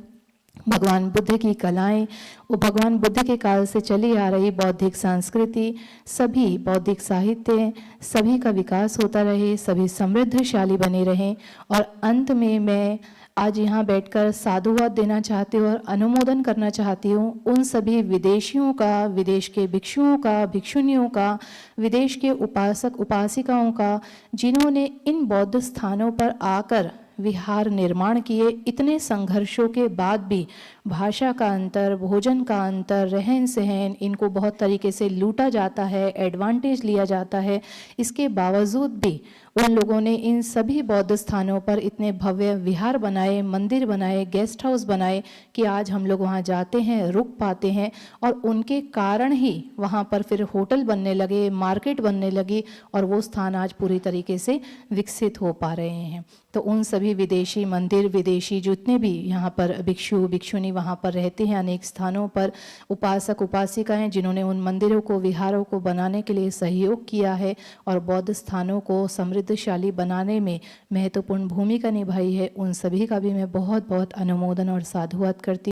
भगवान बुद्ध की कलाएं, वो भगवान बुद्ध के काल से चली आ रही बौद्धिक संस्कृति, सभी बौद्धिक साहित्य, सभी का विकास होता रहे, सभी समृद्धशाली बने रहें। और अंत में मैं आज यहाँ बैठकर साधुवाद देना चाहती हूँ और अनुमोदन करना चाहती हूँ उन सभी विदेशियों का, विदेश के भिक्षुओं का, भिक्षुनियों का, विदेश के उपासक उपासिकाओं का, जिन्होंने इन बौद्ध स्थानों पर आकर विहार निर्माण किए। इतने संघर्षों के बाद भी भाषा का अंतर, भोजन का अंतर, रहन सहन, इनको बहुत तरीके से लूटा जाता है, एडवांटेज लिया जाता है, इसके बावजूद भी उन लोगों ने इन सभी बौद्ध स्थानों पर इतने भव्य विहार बनाए, मंदिर बनाए, गेस्ट हाउस बनाए कि आज हम लोग वहाँ जाते हैं, रुक पाते हैं और उनके कारण ही वहाँ पर फिर होटल बनने लगे, मार्केट बनने लगी और वो स्थान आज पूरी तरीके से विकसित हो पा रहे हैं। तो उन सभी विदेशी मंदिर, विदेशी जितने भी यहाँ पर भिक्षु भिक्षुनी वहाँ पर रहते हैं, अनेक स्थानों पर उपासक उपासिकाएं जिन्होंने उन मंदिरों को, विहारों को बनाने के लिए सहयोग किया है और बौद्ध स्थानों को समृद्धशाली बनाने में महत्वपूर्ण भूमिका निभाई है, उन सभी का भी मैं बहुत बहुत अनुमोदन और साधुवाद करती